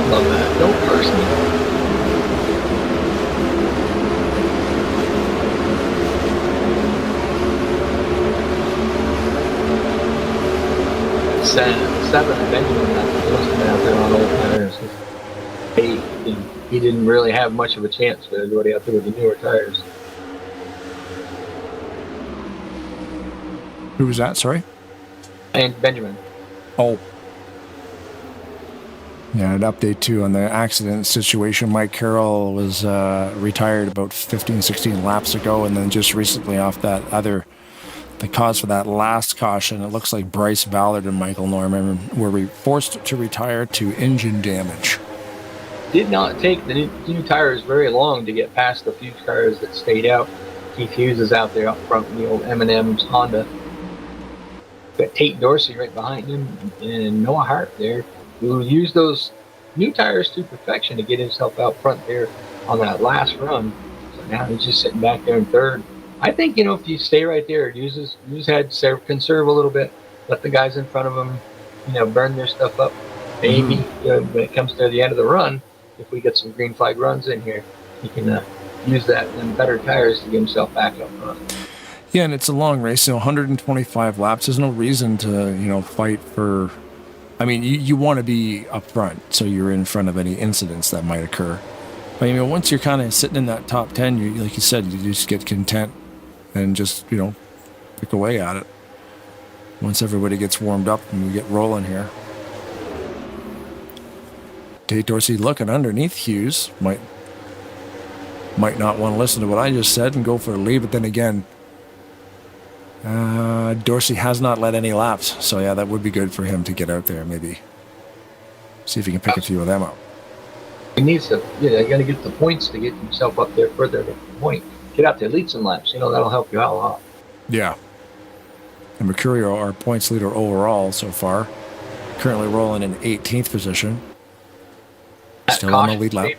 Love that. Don't curse me. Seven and Benjamin out there on old tires. He didn't really have much of a chance for everybody out there with the newer tires. Who was that? Sorry? And Benjamin. Oh. Yeah, an update too on the accident situation. Mike Carroll was retired about 15, 16 laps ago, and then just recently off that the cause for that last caution, it looks like Bryce Ballard and Michael Norman were forced to retire to engine damage. Did not take the new tires very long to get past the few cars that stayed out. Keith Hughes is out there up front in the old M&M's Honda. Got Tate Dorsey right behind him and Noah Hart there, who used those new tires to perfection to get himself out front there on that last run. So now he's just sitting back there in third. I think, if you stay right there, use his head, conserve a little bit, let the guys in front of him, burn their stuff up. Maybe when it comes to the end of the run, if we get some green flag runs in here, he can use that and better tires to get himself back up front. Yeah, and it's a long race, 125 laps. There's no reason to, fight for. I mean, you want to be up front, so you're in front of any incidents that might occur. But once you're kind of sitting in that top 10, you, like you said, you just get content and just pick away at it. Once everybody gets warmed up and we get rolling here. Tate Dorsey looking underneath Hughes might not want to listen to what I just said and go for a lead, but then again. Dorsey has not led any laps, so yeah, that would be good for him to get out there, maybe. See if he can pick a few of them up. He needs to, you got to get the points to get himself up there further to the point. Get out there, lead some laps, that'll help you out a lot. Yeah. And Mercurio, our points leader overall so far, currently rolling in 18th position. Still on the lead lap.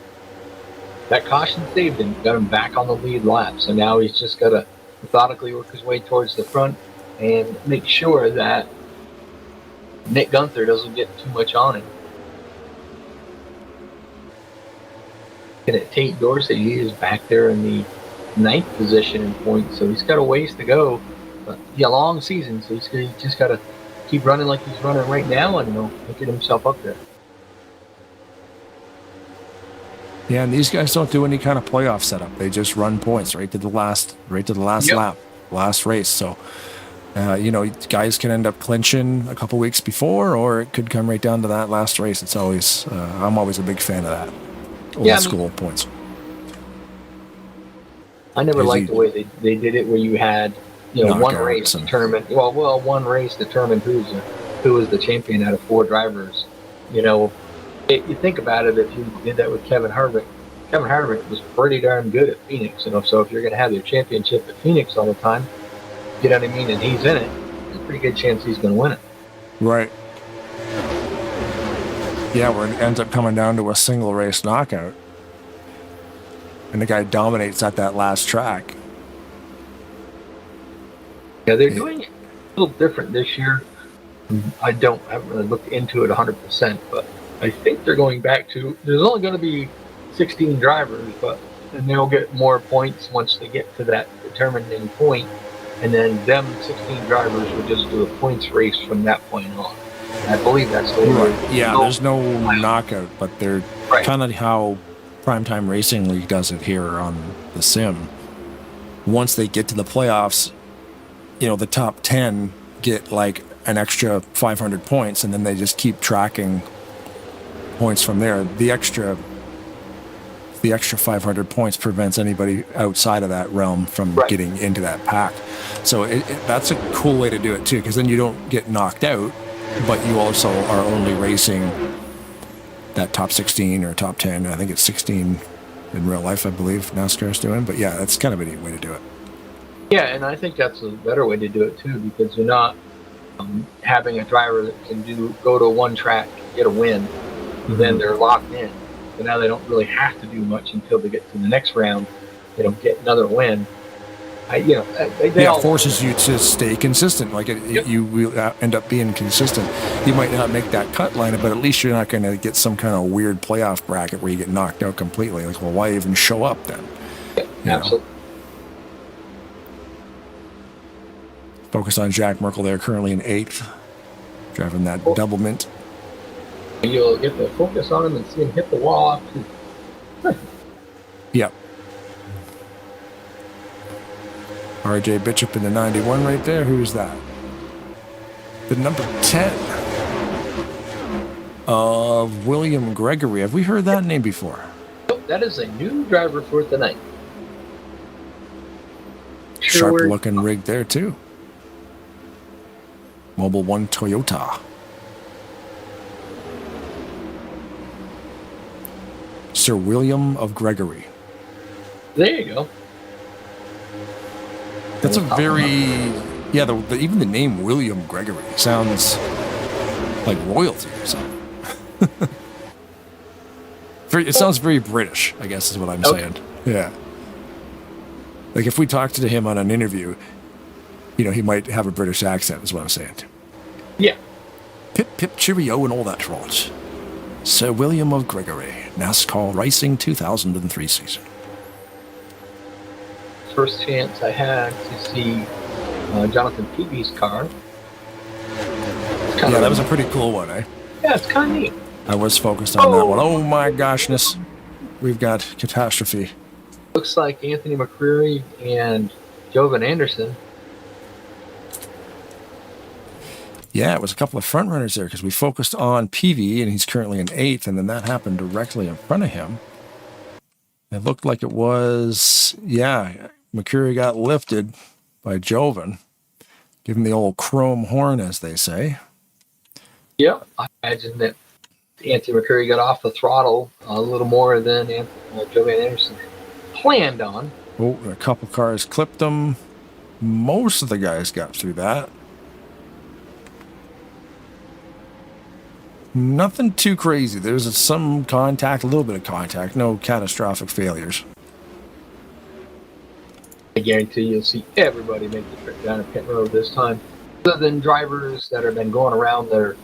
That caution saved him, got him back on the lead lap, so now he's just got to methodically work his way towards the front and make sure that Nick Gunther doesn't get too much on him. And at Tate Dorsey, he is back there in the 9th position in points, so he's got a ways to go. But long season, so he's just got to keep running like he's running right now, and he'll get himself up there. Yeah, and these guys don't do any kind of playoff setup. They just run points right to the last lap, last race. So, guys can end up clinching a couple weeks before, or it could come right down to that last race. It's always, I'm always a big fan of that. Old school points. I never liked the way they did it, where you had, one race determined. One race determined who was the champion out of 4 drivers. You think about it, if you did that with Kevin Harvick was pretty darn good at Phoenix, so if you're going to have your championship at Phoenix all the time, you know what I mean, and he's in it, there's a pretty good chance he's going to win it. Right. Yeah, where it ends up coming down to a single race knockout. And the guy dominates at that last track. Yeah, they're doing it a little different this year. I haven't really looked into it 100%, but I think they're going back to, there's only going to be 16 drivers, and they'll get more points once they get to that determining point, and then them 16 drivers will just do a points race from that point on. I believe that's the way. Yeah, there's no knockout, but they're kind of how Primetime Racing League does it here on the sim. Once they get to the playoffs, the top 10 get like an extra 500 points, and then they just keep tracking points from there. The extra the extra 500 points prevents anybody outside of that realm from getting into that pack. So that's a cool way to do it too, because then you don't get knocked out, but you also are only racing that top 16 or top 10. I think it's 16 in real life, I believe NASCAR's doing. But yeah, that's kind of a neat way to do it. Yeah, and I think that's a better way to do it too, because you're not having a driver that can go to one track, get a win, and then they're locked in. But now they don't really have to do much until they get to the next round. They don't get another win. It forces you to stay consistent. Like you will end up being consistent. You might not make that cut line, but at least you're not going to get some kind of weird playoff bracket where you get knocked out completely. Like, well, why even show up then? Yeah, absolutely. Focus on Jack Merkel there, currently in 8th, driving that double mint. You'll get to focus on him and see him hit the wall off too. Yep. RJ Bishop in the 91 right there. Who is that? The number 10 of William Gregory. Have we heard that name before? That is a new driver for tonight. Sharp looking rig there too. Mobile One Toyota. Sir William of Gregory. There you go. That's a very, even the name William Gregory sounds like royalty or something. It sounds very British, I guess is what I'm saying. Yeah. Like if we talked to him on an interview, he might have a British accent is what I'm saying. Yeah. Pip, pip, cheerio and all that rot. Sir William of Gregory, NASCAR Racing 2003 season. First chance I had to see Jonathan Peavy's car. That was a pretty cool one, eh? Yeah, it's kind of neat. I was focused on that one. Oh my goshness. We've got catastrophe. Looks like Anthony McCreary and Jovan Anderson. Yeah, it was a couple of front runners there because we focused on Peavy and he's currently in 8th, and then that happened directly in front of him. It looked like it was, McCreary got lifted by Jovan. Give him the old chrome horn, as they say. Yeah, I imagine that Anthony McCreary got off the throttle a little more than Jovan Anderson planned on. Oh, a couple cars clipped him. Most of the guys got through that. Nothing too crazy. There's some contact, a little bit of contact. No catastrophic failures. I guarantee you'll see everybody make the trip down a pit road this time. Other than drivers that have been going around, that are,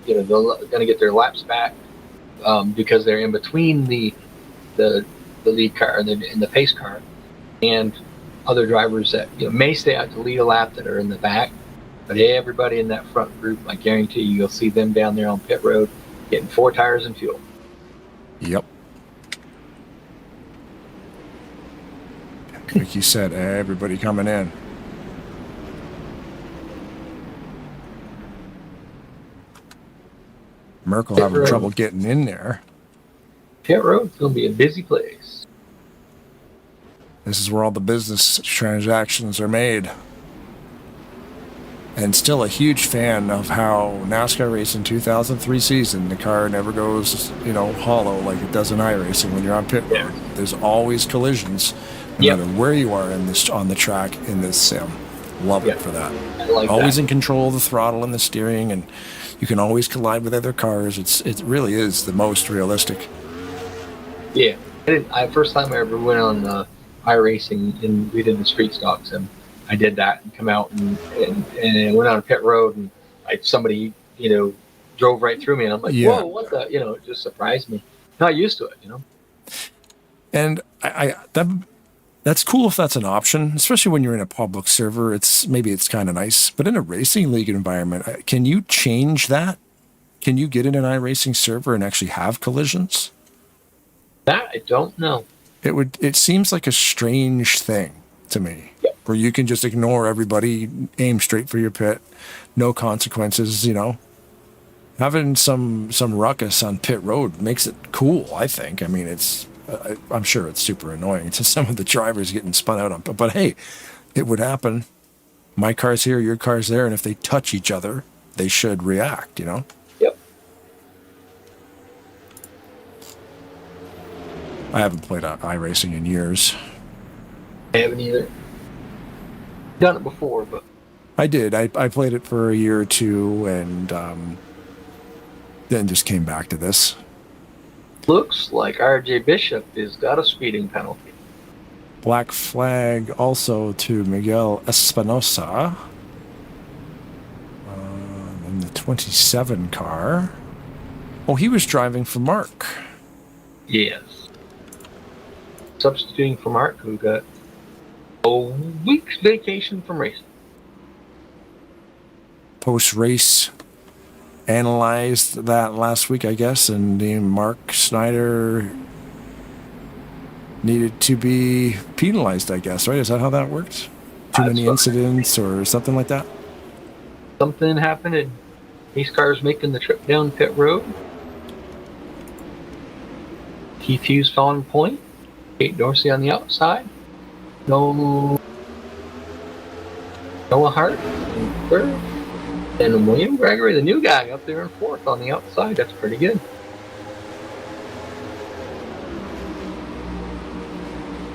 they're going to get their laps back because they're in between the lead car and the pace car, and other drivers that may stay out to lead a lap that are in the back. But everybody in that front group, I guarantee you'll see them down there on pit road getting 4 tires and fuel. Yep. Like you said, everybody coming in. Merkel having trouble getting in there. Pit road's going to be a busy place. This is where all the business transactions are made. And still a huge fan of how NASCAR Racing 2003 season, the car never goes, hollow like it does in iRacing when you're on pit road. Yeah. There's always collisions, no matter where you are on the track in this sim. Love it for that. I like always that. In control of the throttle and the steering, and you can always collide with other cars. It really is the most realistic. Yeah. First time I ever went on iRacing, and we did the street stock sim. I did that and come out and went on a pit road, and somebody drove right through me, and I'm like, whoa, what the, it just surprised me. Not used to it, And that's cool if that's an option, especially when you're in a public server. Maybe it's kind of nice, but in a racing league environment, can you change that? Can you get in an iRacing server and actually have collisions? That I don't know. It seems like a strange thing to me. Where you can just ignore everybody, aim straight for your pit, no consequences, Having some ruckus on pit road makes it cool, I think. I mean, I'm sure it's super annoying to some of the drivers getting spun out on. But hey, it would happen. My car's here, your car's there, and if they touch each other, they should react, you know? Yep. I haven't played iRacing in years. I haven't either. Done it before, but I did. I played it for a year or two, and then just came back to this. looks like RJ Bishop has got a speeding penalty. Black flag also to Miguel Espinosa. In the 27 car. Oh, he was driving for Mark. Yes. Substituting for Mark, who got a week's vacation from racing. Post-race analyzed that last week, I guess, and Mark Snyder needed to be penalized, I guess, right? Is that how that works? Too many incidents or something like that? Something happened and these cars making the trip down pit road. Keith Hughes found point. Kate Dorsey on the outside. Noah Hart in third. And William Gregory, the new guy, up there in fourth on the outside. That's pretty good.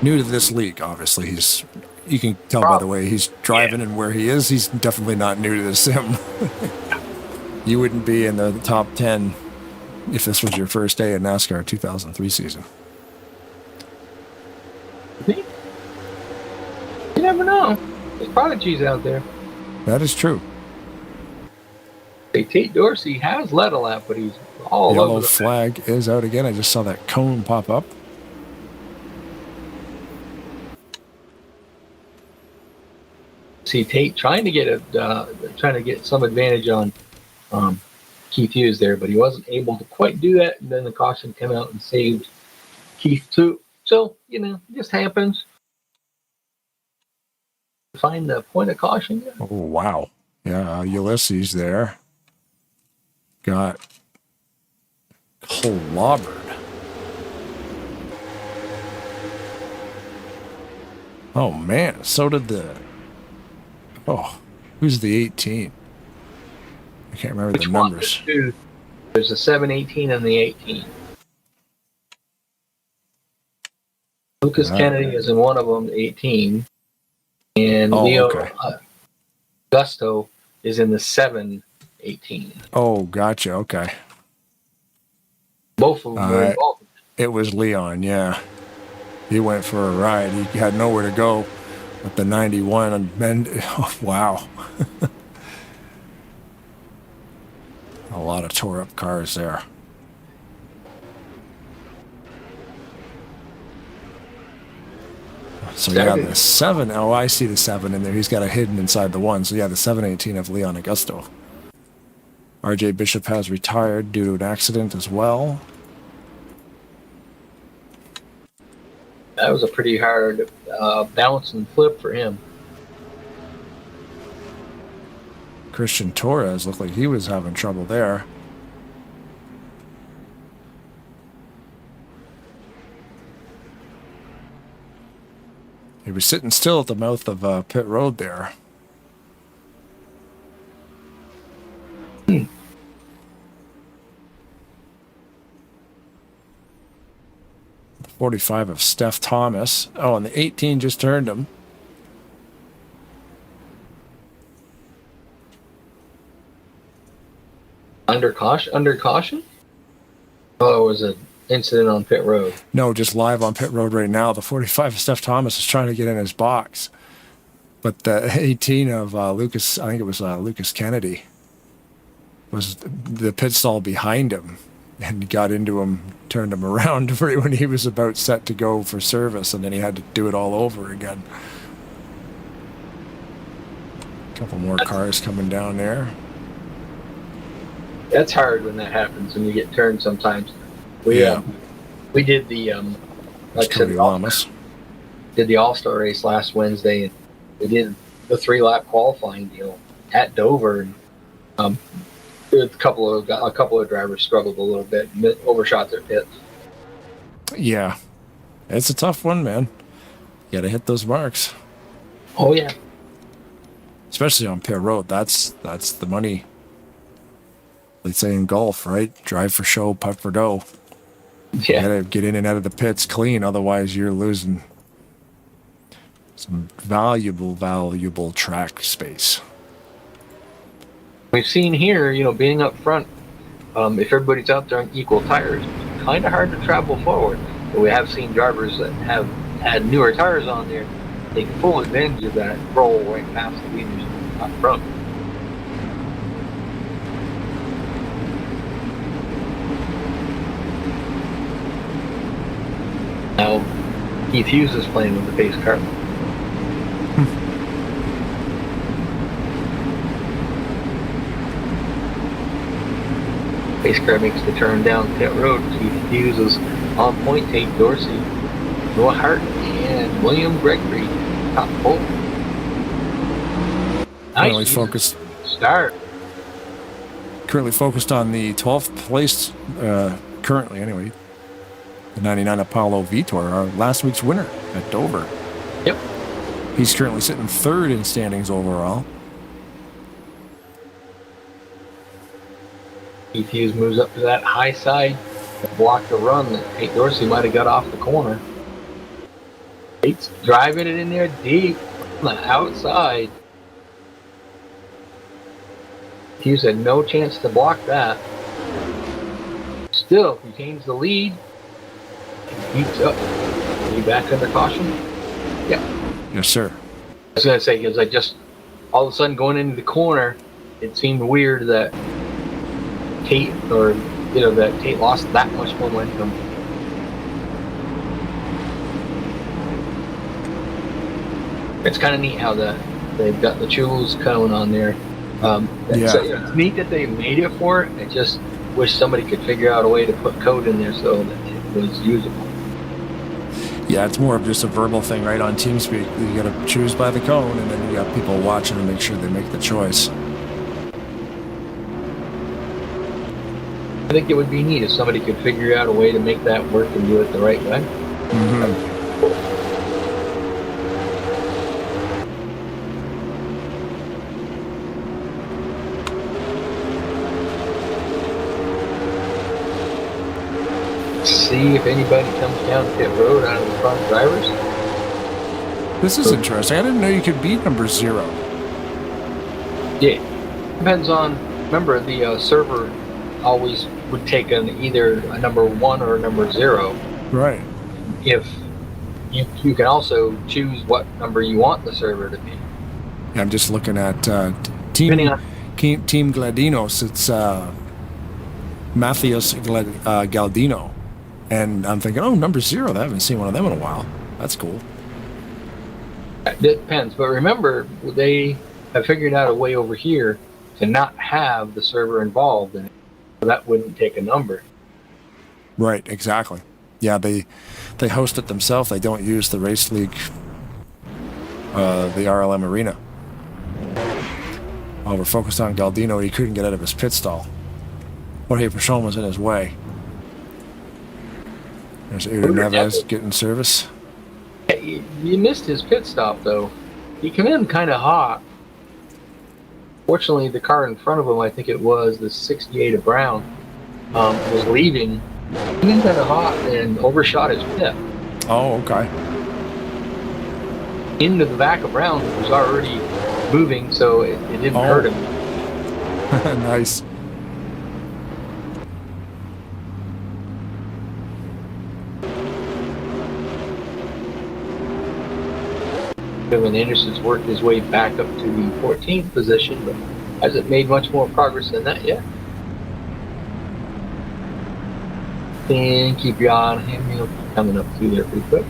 New to this league, obviously. You can tell by the way he's driving and where he is. He's definitely not new to the sim. You wouldn't be in the top 10 if this was your first day in NASCAR 2003 season. You never know. There's prodigies out there. That is true. Tate Dorsey has led a lap, but he's all Yellow over the flag is out again. I just saw that cone pop up. See Tate trying to get some advantage on Keith Hughes there, but he wasn't able to quite do that. And then the caution came out and saved Keith too. So it just happens. Find the point of caution. Oh wow! Yeah, Ulysses there got clobbered. Oh man! So did the. Oh, who's the 18? I can't remember the numbers. There's a 718 and the 18. Lucas Kennedy is in one of them, 18. And Leo Gusto is in the 718. Oh, gotcha. Okay. Both of them were involved. It was Leon, yeah. He went for a ride. He had nowhere to go with the 91 and bend. Oh, wow. A lot of tore up cars there. So yeah, the 7. Oh, I see the 7 in there. He's got a hidden inside the 1. So yeah, the 718 of Leon Augusto. RJ Bishop has retired due to an accident as well. That was a pretty hard bounce and flip for him. Christian Torres looked like he was having trouble there. He was sitting still at the mouth of pit road there. 45 of Steph Thomas. Oh, and the 18 just turned him. Under caution? Oh, it was an incident on pit road. No, just live on pit road right now. The 45 of Steph Thomas is trying to get in his box. But the 18 of Lucas, I think it was Lucas Kennedy, was the pit stall behind him and got into him, turned him around when he was about set to go for service, and then he had to do it all over again. A couple more cars coming down there. That's hard when that happens, when you get turned sometimes. We did the like I said, did the All-Star race last Wednesday, and we did the 3-lap qualifying deal at Dover, and a couple of drivers struggled a little bit and overshot their pits. Yeah, It's a tough one, man. You got to hit those marks. Oh yeah. Especially on pit road. That's the money. They say in golf, right? Drive for show, putt for dough. Yeah. You got to get in and out of the pits clean. Otherwise, you're losing some valuable track space. We've seen here, being up front, if everybody's out there on equal tires, it's kind of hard to travel forward. But we have seen drivers that have had newer tires on there take full advantage of that, roll right past the leaders up front. Now, Keith Hughes is playing with the pace car. Pace car makes the turn down pit road. Keith Hughes is on point. Tate Dorsey, Noah Hart, and William Gregory top pole. Nice focused. Start. Currently focused on the 12th place, currently anyway. The 99 Apollo Vitor, our last week's winner at Dover. Yep. He's currently sitting third in standings overall. Keith Hughes moves up to that high side to block the run that Tate Dorsey might have got off the corner. Tate's driving it in there deep on the outside. Hughes had no chance to block that. Still retains the lead. Beats up. Are you back under caution? Yeah. Yes, sir. I was going to say, because I just, all of a sudden going into the corner, it seemed weird that Tate, that Tate lost that much momentum. It's kind of neat how they've got the Chul's cone on there. It's neat that they made it for it. I just wish somebody could figure out a way to put code in there so that it was usable. Yeah, it's more of just a verbal thing, right? On TeamSpeak, you got to choose by the cone, and then you got people watching to make sure they make the choice. I think it would be neat if somebody could figure out a way to make that work and do it the right way. Mm-hmm. See if anybody comes down pit road out of the front drivers. This is interesting. I didn't know you could beat number 0. Yeah, depends on. Remember, the server always would take either a number 1 or a number 0. Right. If you can also choose what number you want the server to be. Yeah, I'm just looking at Team Gladinos. It's Matthias Galdino. And I'm thinking, number 0. I haven't seen one of them in a while. That's cool. It depends. But remember, they have figured out a way over here to not have the server involved in it. So that wouldn't take a number. Right, exactly. Yeah, they host it themselves. They don't use the race league, the RLM arena. While we're focused on Galdino, he couldn't get out of his pit stall. Jorge Pachon was in his way. There's Udo Neves getting service. You missed his pit stop, though. He came in kind of hot. Fortunately, the car in front of him, I think it was the 68 of Brown, was leaving. He came in kind of hot and overshot his pit. Oh, okay. Into the back of Brown, who was already moving, so it didn't hurt him. Nice. Kevin Anderson's worked his way back up to the 14th position, but hasn't made much more progress than that yet. And keep your eye on him. He'll be coming up through there pretty quick.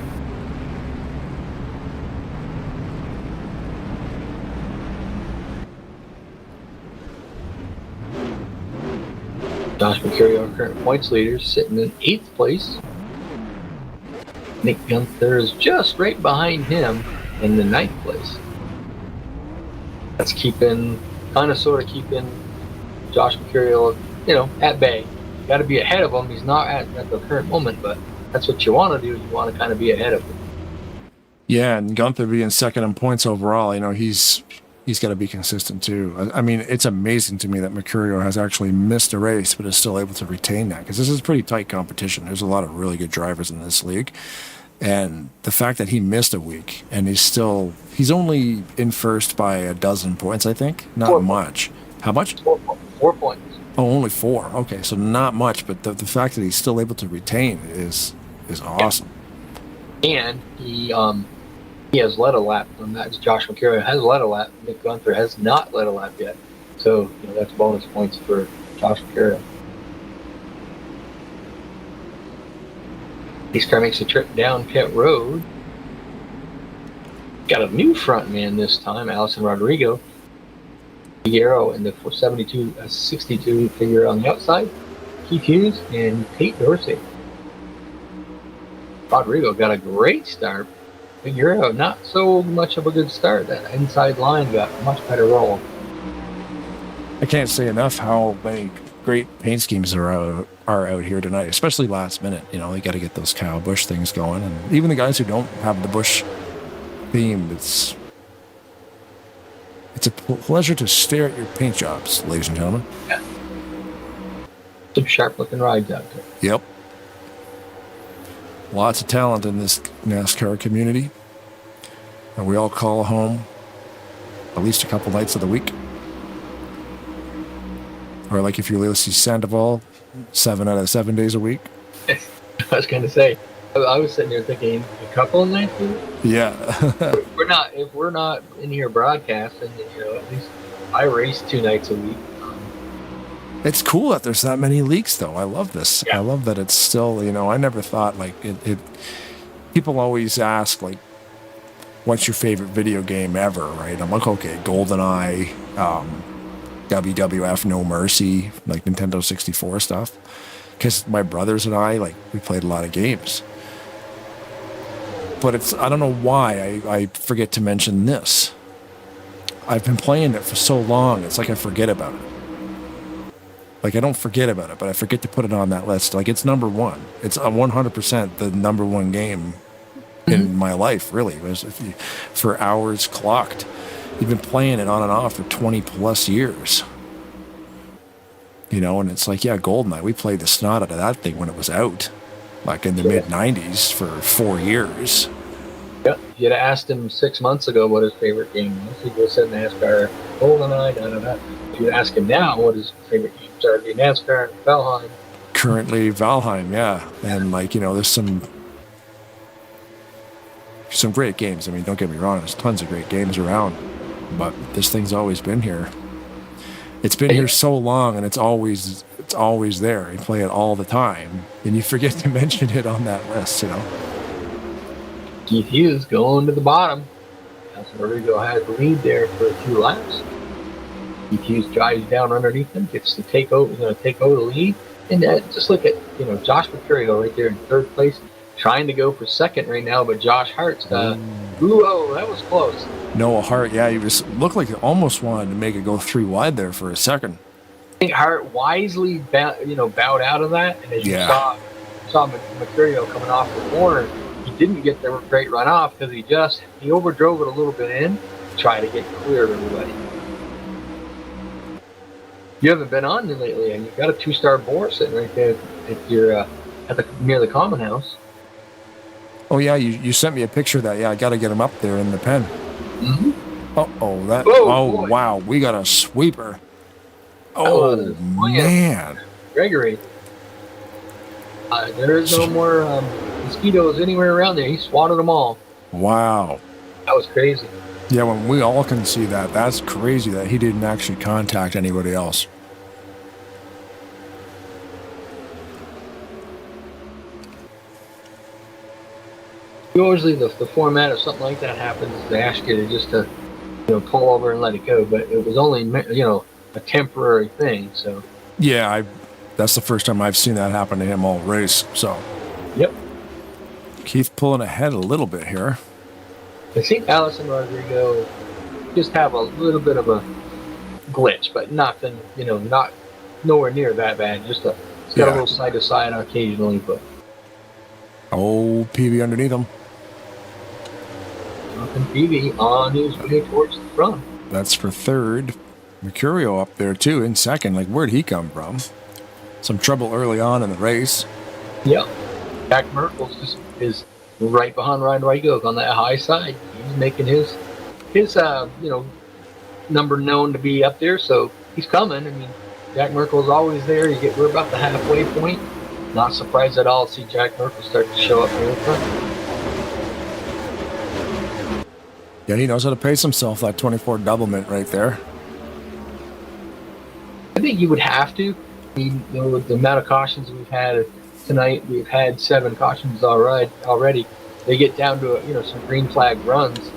Josh McCurry, our current points leader, sitting in 8th place. Nick Gunther is just right behind him in the 9th place. That's keeping Josh McCurry, at bay. Got to be ahead of him. He's not at the current moment, but that's what you want to do. You want to kind of be ahead of him. Yeah, and Gunther being second in points overall, you know, he's got to be consistent too. I mean, it's amazing to me that Mercurio has actually missed a race, but is still able to retain that, because this is pretty tight competition. There's a lot of really good drivers in this league, and the fact that he missed a week and he's only in first by a dozen points, I think. Not much. How much? 4 points. Oh, only 4. Okay, so not much, but the fact that he's still able to retain is awesome. And he has led a lap on that. Josh Mercurio has led a lap. Nick Gunther has not led a lap yet. So, you know, that's bonus points for Josh Mercurio. His car makes a trip down pit road. Got a new front man this time, Allison Rodrigo. Figueroa in the 62 figure on the outside. Keith Hughes and Tate Dorsey. Rodrigo got a great start. Figueroa, not so much of a good start. That inside line got a much better roll. I can't say enough how many great paint schemes are out here tonight, especially last minute. You know, they got to get those Kyle Busch things going, and even the guys who don't have the Busch theme, it's a pleasure to stare at your paint jobs, ladies and gentlemen. Yeah. Some sharp looking rides out there. Yep. Lots of talent in this NASCAR community, and we all call home at least a couple nights of the week. Or like if you see Sandoval, 7 out of 7 days a week. I was going to say, I was sitting there thinking a couple of nights a week? Yeah. If we're not in here broadcasting, you know, at least I race 2 nights a week. It's cool that there's that many leaks, though. I love this. Yeah. I love that it's still, you know, I never thought, like, it people always ask, like, what's your favorite video game ever, right? I'm like, okay, GoldenEye, WWF No Mercy, like Nintendo 64 stuff. Because my brothers and I, like, we played a lot of games. But I don't know why I forget to mention this. I've been playing it for so long, it's like I forget about it. Like, I don't forget about it, but I forget to put it on that list. Like, it's number 1. It's 100% the number 1 game in my life, really. For hours clocked. You've been playing it on and off for 20 plus years. You know, and it's like, yeah, GoldenEye, we played the snot out of that thing when it was out. Like in the mid-90s for 4 years. Yeah, you'd have asked him 6 months ago what his favorite game was. He'd go sit in NASCAR, GoldenEye, da-da-da. If you ask him now what his favorite games are, it'd be NASCAR, Valheim. Currently Valheim, yeah. And, like, you know, there's some great games. I mean, don't get me wrong, there's tons of great games around. But this thing's always been here. It's been here so long, and it's always there. You play it all the time, and you forget to mention it on that list, you know. Keith Hughes going to the bottom. Allison Rodrigo has the lead there for a few laps. Keith Hughes drives down underneath him, gets to take over. He's going to take over the lead, and just look at, you know, Josh Mercurio right there in 3rd place, trying to go for 2nd right now, but Josh Hart's whoa, that was close. Noah Hart, yeah, he looked like he almost wanted to make it go 3 wide there for a second. I think Hart wisely bowed out of that, and as you saw Mercurio coming off the corner, he didn't get the great runoff because he overdrove it a little bit in to try to get clear of everybody. You haven't been on lately, and you've got a 2-star boar sitting right there near the common house. Oh yeah, you sent me a picture of that. Yeah, I got to get him up there in the pen. Mm-hmm. Oh wow, we got a sweeper. Oh man, Gregory. There is no more mosquitoes anywhere around there. He swatted them all. Wow, that was crazy. Yeah, when we all can see that, that's crazy that he didn't actually contact anybody else. Usually the format of something like that happens, they ask you to pull over and let it go, but it was only, a temporary thing, so. Yeah, that's the first time I've seen that happen to him all race, so. Yep. Keith pulling ahead a little bit here. I think Allison Rodrigo just have a little bit of a glitch, but nothing, not nowhere near that bad. Just got a little side to side occasionally, but. Oh, PV underneath him. And PV on his way towards the front. That's for third. Mercurio up there too in second. Like, where'd he come from? Some trouble early on in the race. Yep. Jack Merkel's is right behind Ryan Rygo on that high side. He's making his number known to be up there, so he's coming. I mean, Jack Merkel's always there. We're about the halfway point. Not surprised at all to see Jack Merkel start to show up near the front. Yeah, he knows how to pace himself, that 24 doublemint right there. I think you would have to. I mean, with the amount of cautions we've had tonight, we've had 7 cautions already. They get down to some green flag runs.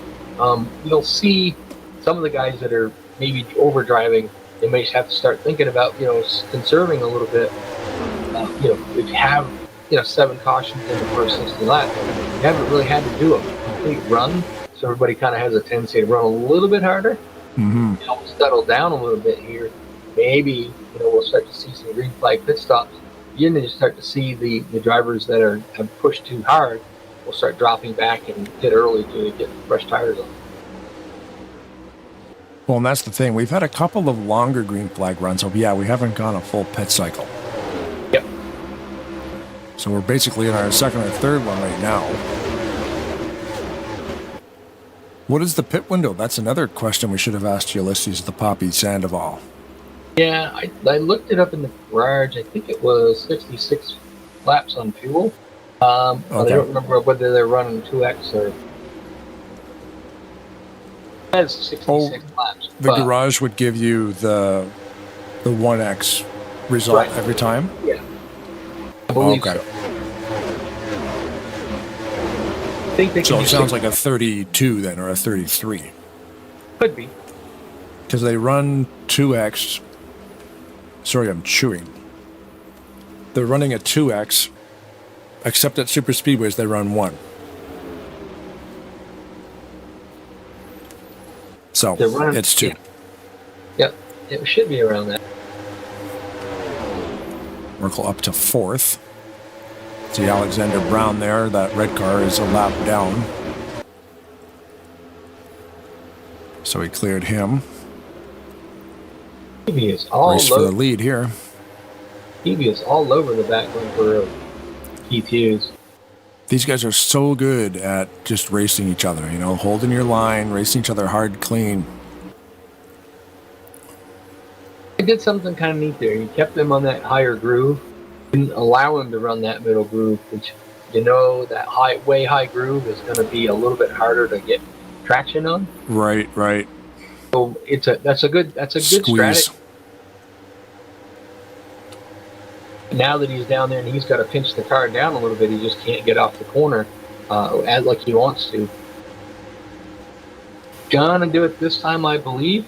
You'll see some of the guys that are maybe overdriving. They may have to start thinking about conserving a little bit. If you have 7 cautions in the first 60 laps, you haven't really had to do a complete run. So everybody kind of has a tendency to run a little bit harder. Mm-hmm. Settle down a little bit here. Maybe we'll start to see some green flag pit stops. You're going to start to see the drivers that have pushed too hard will start dropping back and hit early to get fresh tires on. Well, and that's the thing. We've had a couple of longer green flag runs, so yeah, we haven't gone a full pit cycle. Yep. So we're basically in our second or third one right now. What is the pit window? That's another question we should have asked Ulysses the Poppy Sandoval. Yeah, I looked it up in the garage. I think it was 66 laps on fuel. Okay. I don't remember whether they're running 2X or... That's 66 laps. The garage would give you the 1X result every time? Yeah. I believe so. So it sounds like a 32 then, or a 33. Could be. Because they run 2X. Sorry, I'm chewing. They're running a 2X, except at super speedways they run 1. So it's 2. Yeah. Yep, it should be around that. Merkel up to 4th. See Alexander Brown there. That red car is a lap down. So he cleared him. He is all race for the lead here. He is all over the back bumper of Keith Hughes. These guys are so good at just racing each other, holding your line, racing each other hard, clean. I did something kind of neat there. He kept them on that higher groove. Didn't allow him to run that middle groove, which that way high groove is going to be a little bit harder to get traction on. Right. So that's a good strategy. Now that he's down there and he's got to pinch the car down a little bit, he just can't get off the corner like he wants to. Gonna do it this time, I believe.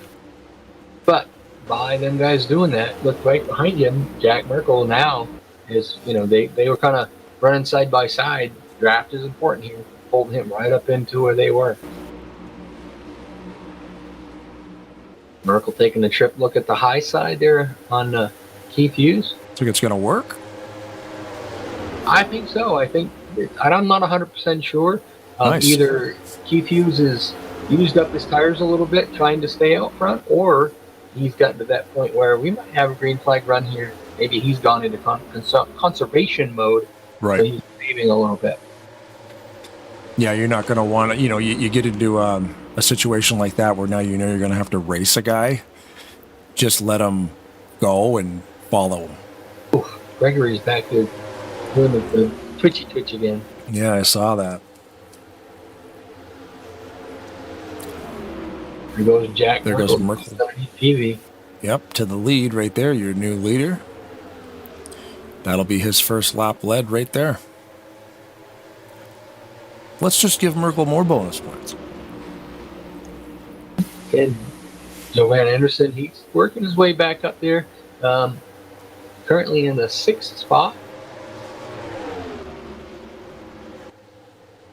But by them guys doing that, look right behind him, Jack Merkel now is, they were kind of running side by side. Draft is important here, holding him right up into where they were. Merkel taking a trip look at the high side there on Keith Hughes. Think it's going to work? I think so. I'm not 100% sure. Nice. Either Keith Hughes has used up his tires a little bit trying to stay out front, or he's gotten to that point where we might have a green flag run here. Maybe he's gone into conservation mode, right? So he's saving a little bit. Yeah, you're not going to want to, you get into a situation like that where now you're going to have to race a guy. Just let him go and follow him. Oof, Gregory's back there doing the twitchy twitch again. Yeah, I saw that. There goes Jack. There goes Merkel. TV. Yep, to the lead right there, your new leader. That'll be his first lap led right there. Let's just give Merkel more bonus points. And Jovan Anderson, he's working his way back up there. Currently in the 6th spot.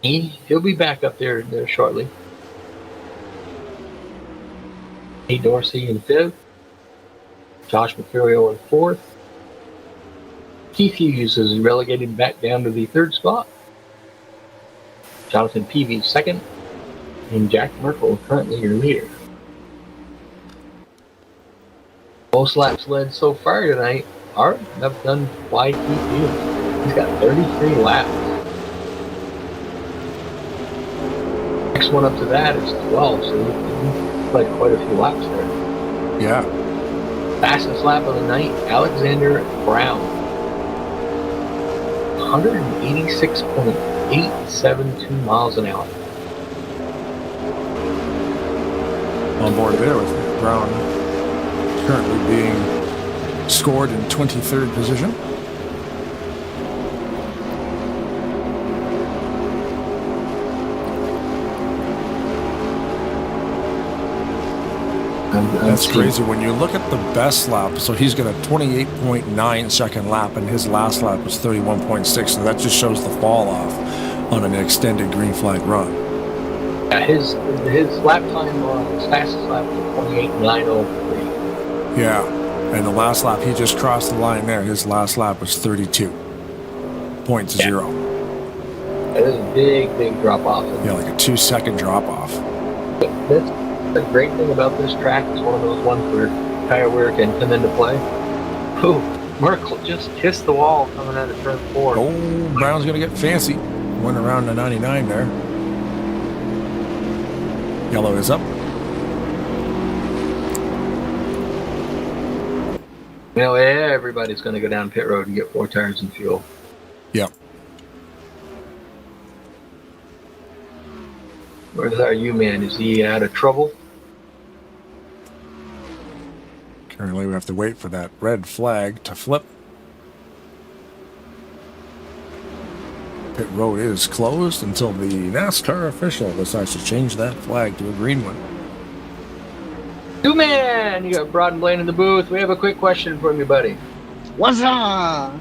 He'll be back up there shortly. Nate Dorsey in 5th. Josh Mercurio in 4th. Keith Hughes is relegated back down to the 3rd spot. Jonathan Peavy second, and Jack Merkel currently your leader. Most laps led so far tonight are done YTP. He's got 33 laps. Next one up to that is 12, so he played quite a few laps there. Yeah. Fastest lap of the night, Alexander Brown. 186.872 miles an hour. On board there with Brown currently being scored in 23rd position. That's crazy. When you look at the best lap, so he's got a 28.9 second lap, and his last lap was 31.6, so that just shows the fall off on an extended green flag run. Yeah, his lap time, his fastest lap was 28.903. Yeah, and the last lap, he just crossed the line there. His last lap was 32.0. Yeah. That is a big drop off. Yeah, like a 2-second drop off. That's the great thing about this track. It's one of those ones where tire wear can come into play. Ooh, Merkel just kissed the wall coming out of turn 4. Oh, Brown's going to get fancy. Went around the 99 there. Yellow is up. You know, everybody's going to go down pit road and get 4 tires and fuel. Yep. Where's our U-man? Is he out of trouble? Currently, we have to wait for that red flag to flip. Pit road is closed until the NASCAR official decides to change that flag to a green one. U-man! You got Broad and Blaine in the booth. We have a quick question for you, buddy. What's up?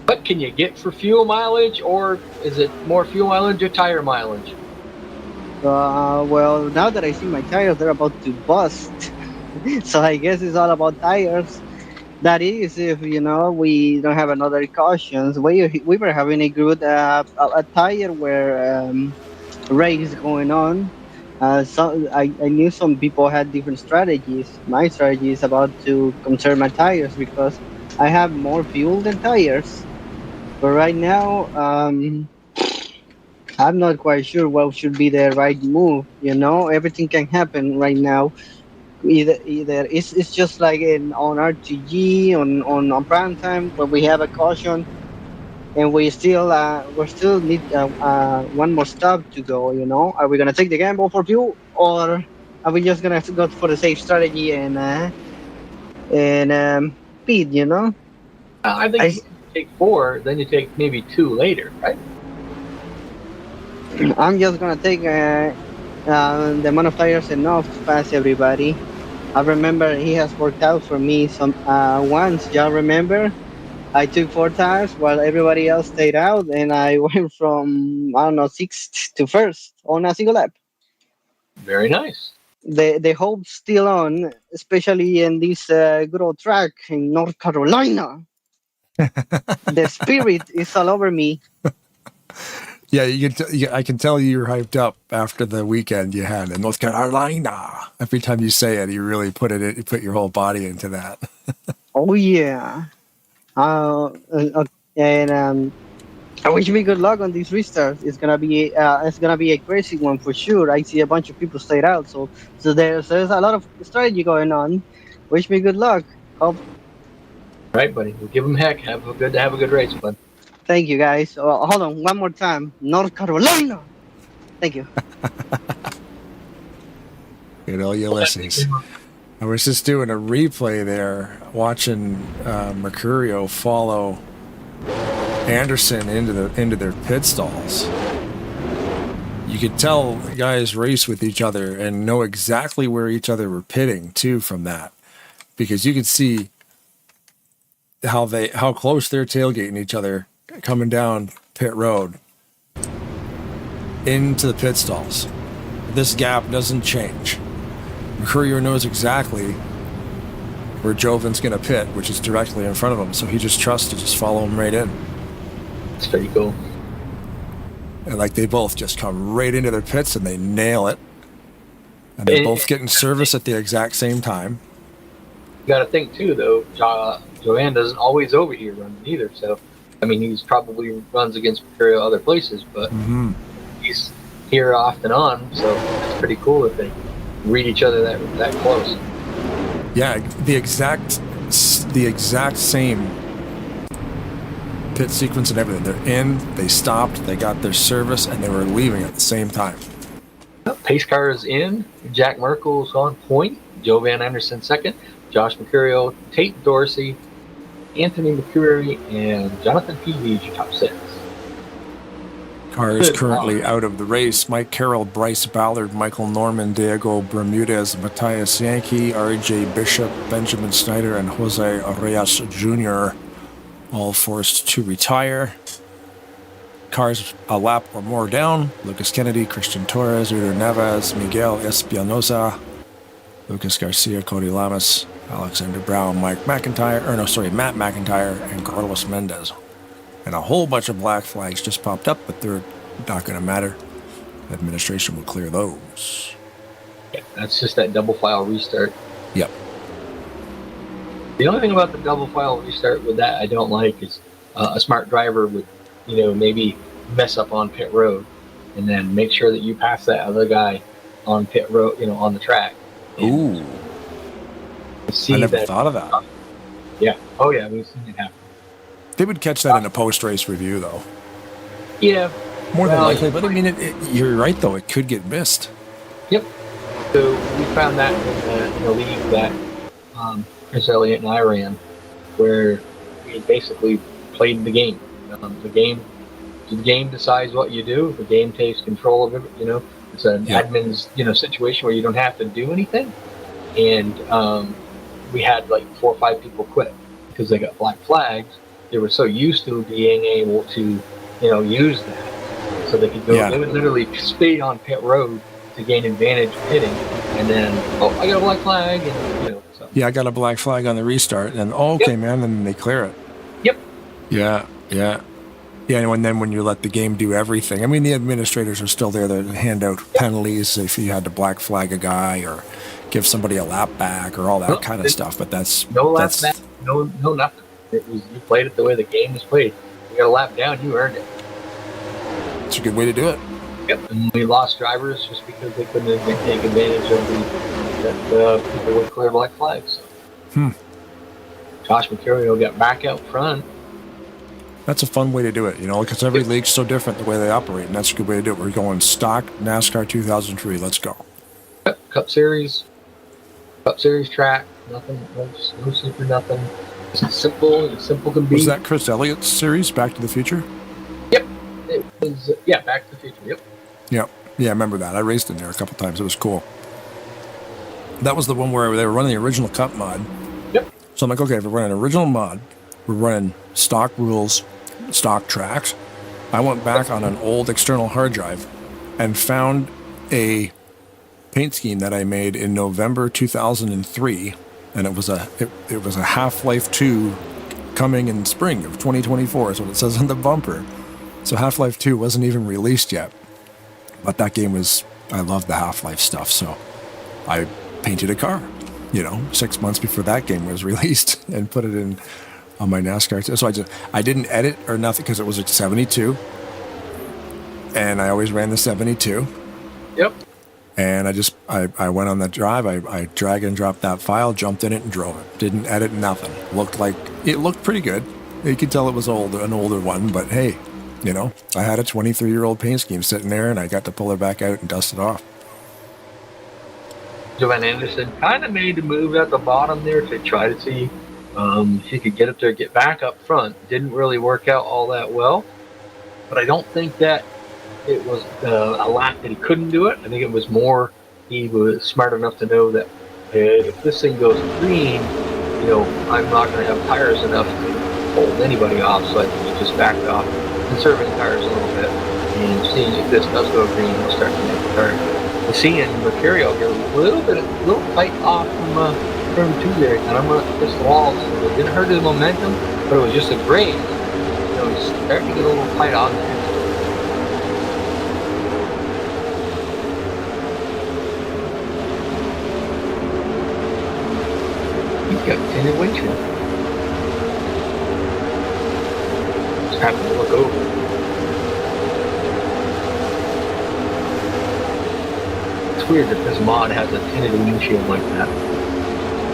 What can you get for fuel mileage, or is it more fuel mileage or tire mileage? Well, now that I see my tires, they're about to bust. So I guess it's all about tires. That is, if we don't have another cautions. We were having a good a tire where race going on. So I knew some people had different strategies. My strategy is about to conserve my tires because I have more fuel than tires. But right now, I'm not quite sure what should be the right move. Everything can happen right now. Either it's just like on RTG on prime time, but we have a caution, and we still need one more stop to go. Are we gonna take the gamble for fuel, or are we just gonna go for the safe strategy and speed? I think you take 4, then you take maybe 2 later, right? I'm just gonna take the amount of tires enough to pass everybody. I remember he has worked out for me once. Y'all remember? I took 4 tires while everybody else stayed out, and I went from 6th to 1st on a single lap. Very nice. The hope's still on, especially in this good old track in North Carolina. The spirit is all over me. Yeah, I can tell you're hyped up after the weekend you had in North Carolina. Every time you say it, you really put your whole body into that. Oh yeah, and I wish me good luck on these restarts. It's gonna be a crazy one for sure. I see a bunch of people stayed out, so there's a lot of strategy going on. Wish me good luck. Hope. Right, buddy. We'll give them heck. Have a good race, bud. Thank you, guys. Hold on, one more time. North Carolina. Thank you. Get all your Ulysses. I was just doing a replay there, watching Mercurio follow Anderson into their pit stalls. You could tell the guys race with each other and know exactly where each other were pitting too from that, because you could see how close they're tailgating each other coming down pit road into the pit stalls. This gap doesn't change. Mercurio knows exactly where Jovan's going to pit, which is directly in front of him, so he just trusts to just follow him right in. It's pretty cool. And like they both just come right into their pits and they nail it. And they're both getting service at the exact same time. You got to think too, though. Jovan doesn't always overhear running either. So, I mean, he's probably runs against Mercurio other places, but he's here off and on. So it's pretty cool if they read each other that close. Yeah, the exact same pit sequence and everything. They're in, they stopped, they got their service, and they were leaving at the same time. Pace car is in. Jack Merkel's on point. Joe Van Anderson second. Josh Mercurio, Tate Dorsey, Anthony McCreary, and Jonathan Peavy, top 6. Car is currently out of the race. Mike Carroll, Bryce Ballard, Michael Norman, Diego Bermudez, Matthias Yankee, RJ Bishop, Benjamin Snyder, and Jose Reyes Jr. all forced to retire. Cars a lap or more down. Lucas Kennedy, Christian Torres, Udo Neves, Miguel Espinosa, Lucas Garcia, Cody Lamas, Alexander Brown, Matt McIntyre, and Carlos Mendez. And a whole bunch of black flags just popped up, but they're not going to matter. Administration will clear those. Yeah, that's just that double file restart. Yep. The only thing about the double file restart with that I don't like is a smart driver would, maybe mess up on pit road and then make sure that you pass that other guy on pit road, on the track. Ooh. I never thought of that. Yeah. Oh, yeah. We've seen it happen. They would catch that in a post-race review, though. Yeah. More than likely. But, I mean, you're right, though. It could get missed. Yep. So we found that in the league that Chris Elliott and I ran, where we basically played the game. The game decides what you do. The game takes control of it. It's an admin's situation where you don't have to do anything. And we had like 4 or 5 people quit because they got black flags. They were so used to being able to use that, so they could go. They would literally speed on pit road to gain advantage pitting, and then I got a black flag, and so. Yeah, I got a black flag on the restart, and okay, man, and they clear it. Yep. Yeah, and then when you let the game do everything, I mean, the administrators are still there to hand out penalties if you had to black flag a guy or give somebody a lap back or all that kind of stuff. But that's no lap back, no nothing. It was, you played it the way the game is played. You got a lap down, you earned it. It's a good way to do it. Yep. And we lost drivers just because they couldn't take advantage of that people would clear black flags. Josh Mercurio got back out front. That's a fun way to do it, because every league's so different the way they operate, and that's a good way to do it. We're going stock NASCAR 2003. Let's go. Yep. Cup Series track. Nothing. No super nothing. It's simple can be. Was that Chris Elliott's series, Back to the Future? Yep. It was, Back to the Future. Yep. Yep. Yeah, I remember that. I raced in there a couple times. It was cool. That was the one where they were running the original Cup mod. Yep. So I'm like, okay, if we're running original mod, we're running stock rules, stock tracks. I went back on an old external hard drive and found a paint scheme that I made in November 2003. And it was a Half-Life 2 coming in spring of 2024 is what it says on the bumper. So Half-Life 2 wasn't even released yet. But that game I love the Half-Life stuff, so I painted a car, 6 months before that game was released and put it in on my NASCAR. So I didn't edit or nothing because it was a 72. And I always ran the 72. Yep. And I went on that drive. I drag and dropped that file, jumped in it, and drove it. Didn't edit nothing. It looked pretty good. You could tell it was an older one, but hey, I had a 23-year-old paint scheme sitting there, and I got to pull it back out and dust it off. Jovan Anderson kind of made the move at the bottom there to try to see if he could get up there, get back up front. Didn't really work out all that well, but I don't think that it was a lap that he couldn't do it. I think it was more he was smart enough to know that if this thing goes green, I'm not going to have tires enough to hold anybody off. So I think he just backed off, conserving tires a little bit, and seeing if this does go green, he'll start to make the turn. We're seeing Mercurio get a little tight off from turn 2 there, and I'm going to push the wall, so it didn't hurt his momentum, but it was just a grade. He's starting to get a little tight on there. Got tinted windshield. Just happened to look over. It's weird that this mod has a tinted windshield like that.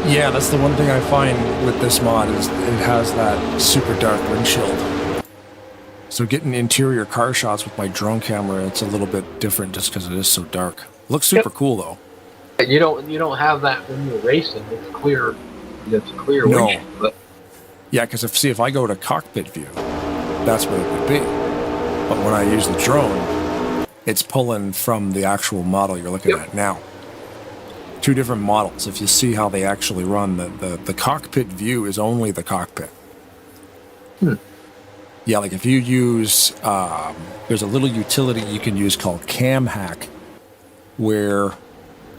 Yeah, that's the one thing I find with this mod is it has that super dark windshield. So getting interior car shots with my drone camera, it's a little bit different just because it is so dark. Looks super cool though. You don't have that when you're racing. It's clear. It's a clear No. windshield. But Yeah, because if I go to cockpit view, that's what it would be. But when I use the drone, it's pulling from the actual model you're looking at now. Two different models. If you see how they actually run, the cockpit view is only the cockpit. Yeah, like if you use, there's a little utility you can use called Cam Hack, where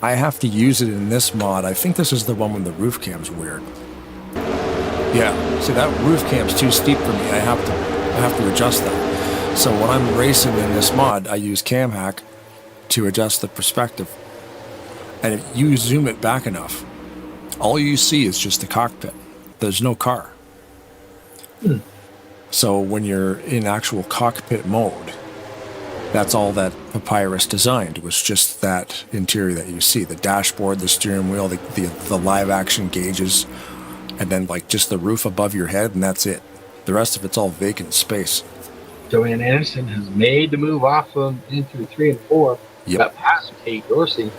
I have to use it in this mod. I think this is the one when the roof cam's weird. Yeah, see that roof cam's too steep for me. I have to adjust that. So when I'm racing in this mod, I use Cam Hack to adjust the perspective. And if you zoom it back enough, all you see is just the cockpit. There's no car. So when you're in actual cockpit mode, that's all that Papyrus designed, was just that interior that you see. The dashboard, the steering wheel, the live action gauges, and then like just the roof above your head, and that's it. The rest of it's all vacant space. Joanne Anderson has made the move off of into 3 and 4. Yep. Got past Kate Dorsey.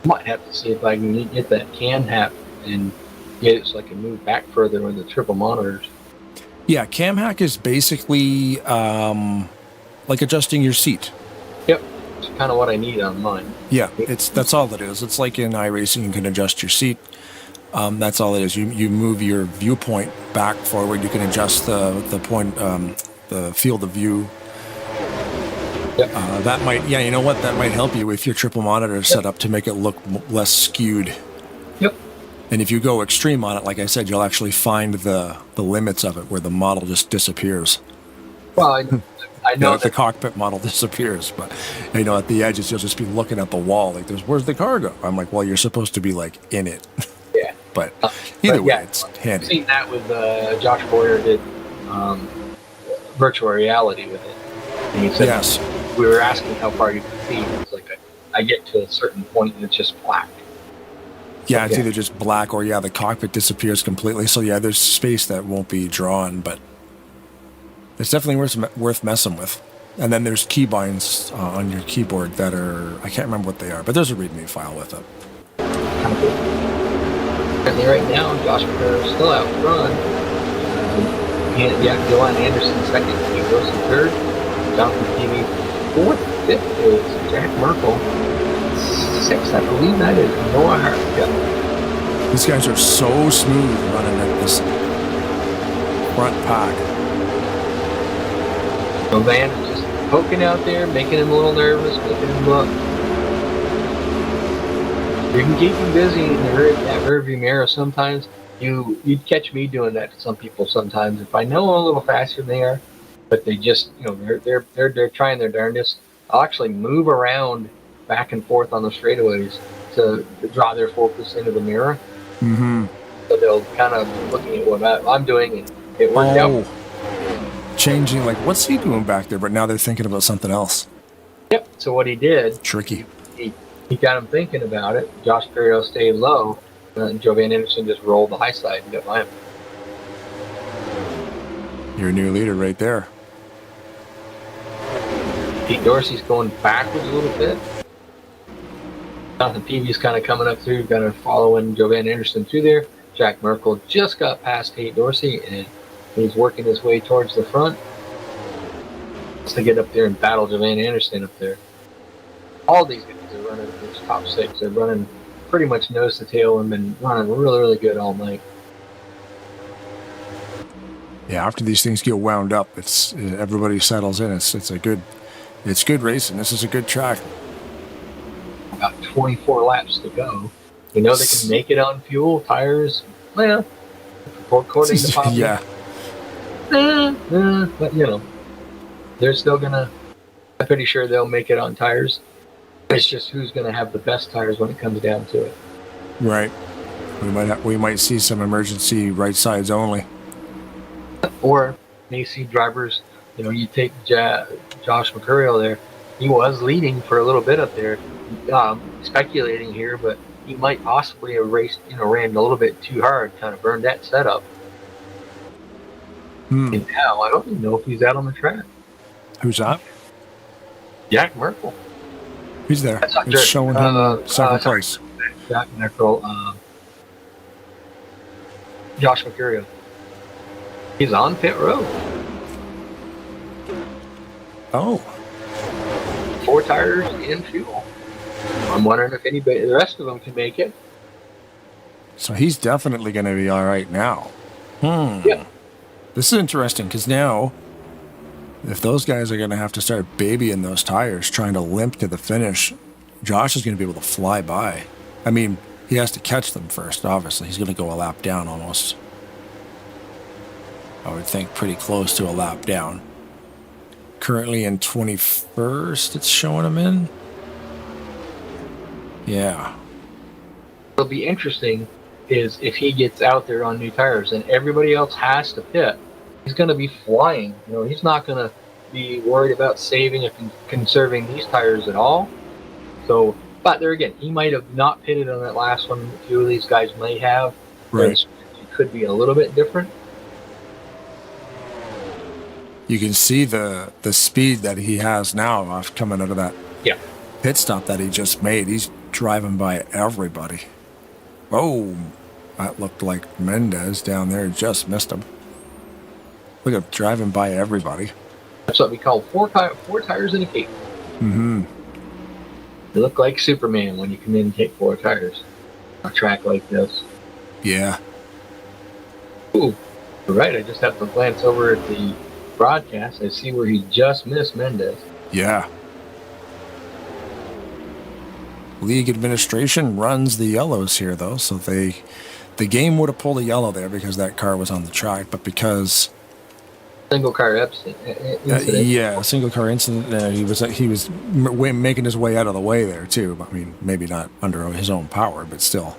Might have to see if I can get that can hack and get it so I can move back further with the triple monitors. Yeah, Cam Hack is basically like adjusting your seat. Yep, it's kind of what I need on mine. Yeah, that's all it is. It's like in iRacing, you can adjust your seat. That's all it is. You move your viewpoint back forward. You can adjust the point, the field of view. Yep. That might, you know what? That might help you if your triple monitor is set up to make it look less skewed. Yep. And if you go extreme on it, like I said, you'll actually find the limits of it where the model just disappears. Well, I know the cockpit model disappears, but you know, at the edges, you'll just be looking at the wall like, where's the car go? I'm like, well, you're supposed to be like in it. Yeah. But either way, it's handy. I've seen that with Josh Boyer did virtual reality with it. And he said, yes. We were asking how far you could see. It's like I get to a certain point and it's just black. Yeah, it's either just black or the cockpit disappears completely. So there's space that won't be drawn, but it's definitely worth messing with. And then there's keybinds on your keyboard that are, I can't remember what they are, but there's a README file with it. Currently, right now, Josh Boyer is still out front. Joanne Anderson second, Kate Dorsey third, Jonathan TV fourth, fifth is Jack Merkel. Sixth, I believe that is Noah Hart. Yeah. These guys are so smooth running at this front pack. So Van is just poking out there, making him a little nervous, making him look. You can keep him busy in the rear view mirror. Sometimes you'd catch me doing that to some people. Sometimes if I know I'm a little faster than they are, but they just they're trying their darndest. I'll actually move around back and forth on the straightaways to draw their focus into the mirror. Mm-hmm. So they'll kind of be looking at what I'm doing, and it worked out. Changing, like, what's he doing back there? But now they're thinking about something else. Yep. So what he did, tricky. He got him thinking about it. Josh Perrier stayed low, and Joe Van Anderson just rolled the high side and got by him. Your new leader right there. Pete Dorsey's going backwards a little bit. Jonathan Peavy's kind of coming up through, kind of following Joe Van Anderson through there. Jack Merkel just got past Pete Dorsey, and he's working his way towards the front to get up there and battle Joe Van Anderson up there. All these guys are running this top six. They're running pretty much nose to tail and been running really, really good all night. Yeah, after these things get wound up, everybody settles in. It's good racing. This is a good track. About 24 laps to go. You know they can make it on fuel, tires. Well, according to Pop. Yeah. But they're still gonna. I'm pretty sure they'll make it on tires. It's just who's gonna have the best tires when it comes down to it. Right. We might see some emergency right sides only. Or may see drivers, you take Josh Mercurio there. He was leading for a little bit up there. Speculating here, but he might possibly have raced, ran a little bit too hard, kind of burned that setup. And now I don't even know if he's out on the track. Who's that? Jack Merkel. He's there. It's showing him second place. Jack Merkel. Josh Mercurio. He's on pit road. Oh. 4 tires and fuel. I'm wondering if the rest of them can make it. So he's definitely going to be all right now. Yeah. This is interesting because now, if those guys are going to have to start babying those tires, trying to limp to the finish, Josh is going to be able to fly by. I mean, he has to catch them first, obviously. He's going to go a lap down almost. I would think pretty close to a lap down. Currently in 21st, it's showing him in. Yeah. What'll be interesting is if he gets out there on new tires and everybody else has to pit, he's going to be flying. He's not going to be worried about saving and conserving these tires at all. So, but there again, he might have not pitted on that last one. A few of these guys may have. Right. It could be a little bit different. You can see the speed that he has now coming out of that pit stop that he just made. He's driving by everybody. Oh, that looked like Mendez down there just missed him. Look at him driving by everybody. That's what we call four tires in a cape. Mm-hmm. You look like Superman when you come in and take 4 tires on a track like this. Yeah. Ooh, you're right. I just have to glance over at the broadcast. I see where he just missed Mendez. Yeah. League administration runs the yellows here, though, so the game would have pulled a yellow there because that car was on the track, but because single car incident. Yeah, single car incident. He was making his way out of the way there too. I mean, maybe not under his own power, but still.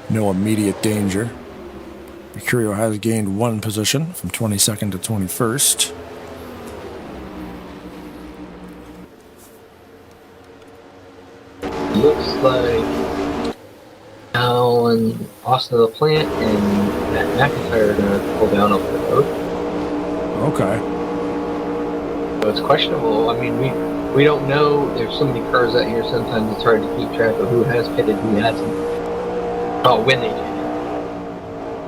No immediate danger. Mercurio has gained 1 position from 22nd to 21st. Looks like Alan Austin of the plant and Matt McIntyre are going to pull down off the road. Okay. So it's questionable. I mean, we don't know. There's so many cars out here. Sometimes it's hard to keep track of who has pitted, who hasn't. Oh, when they did.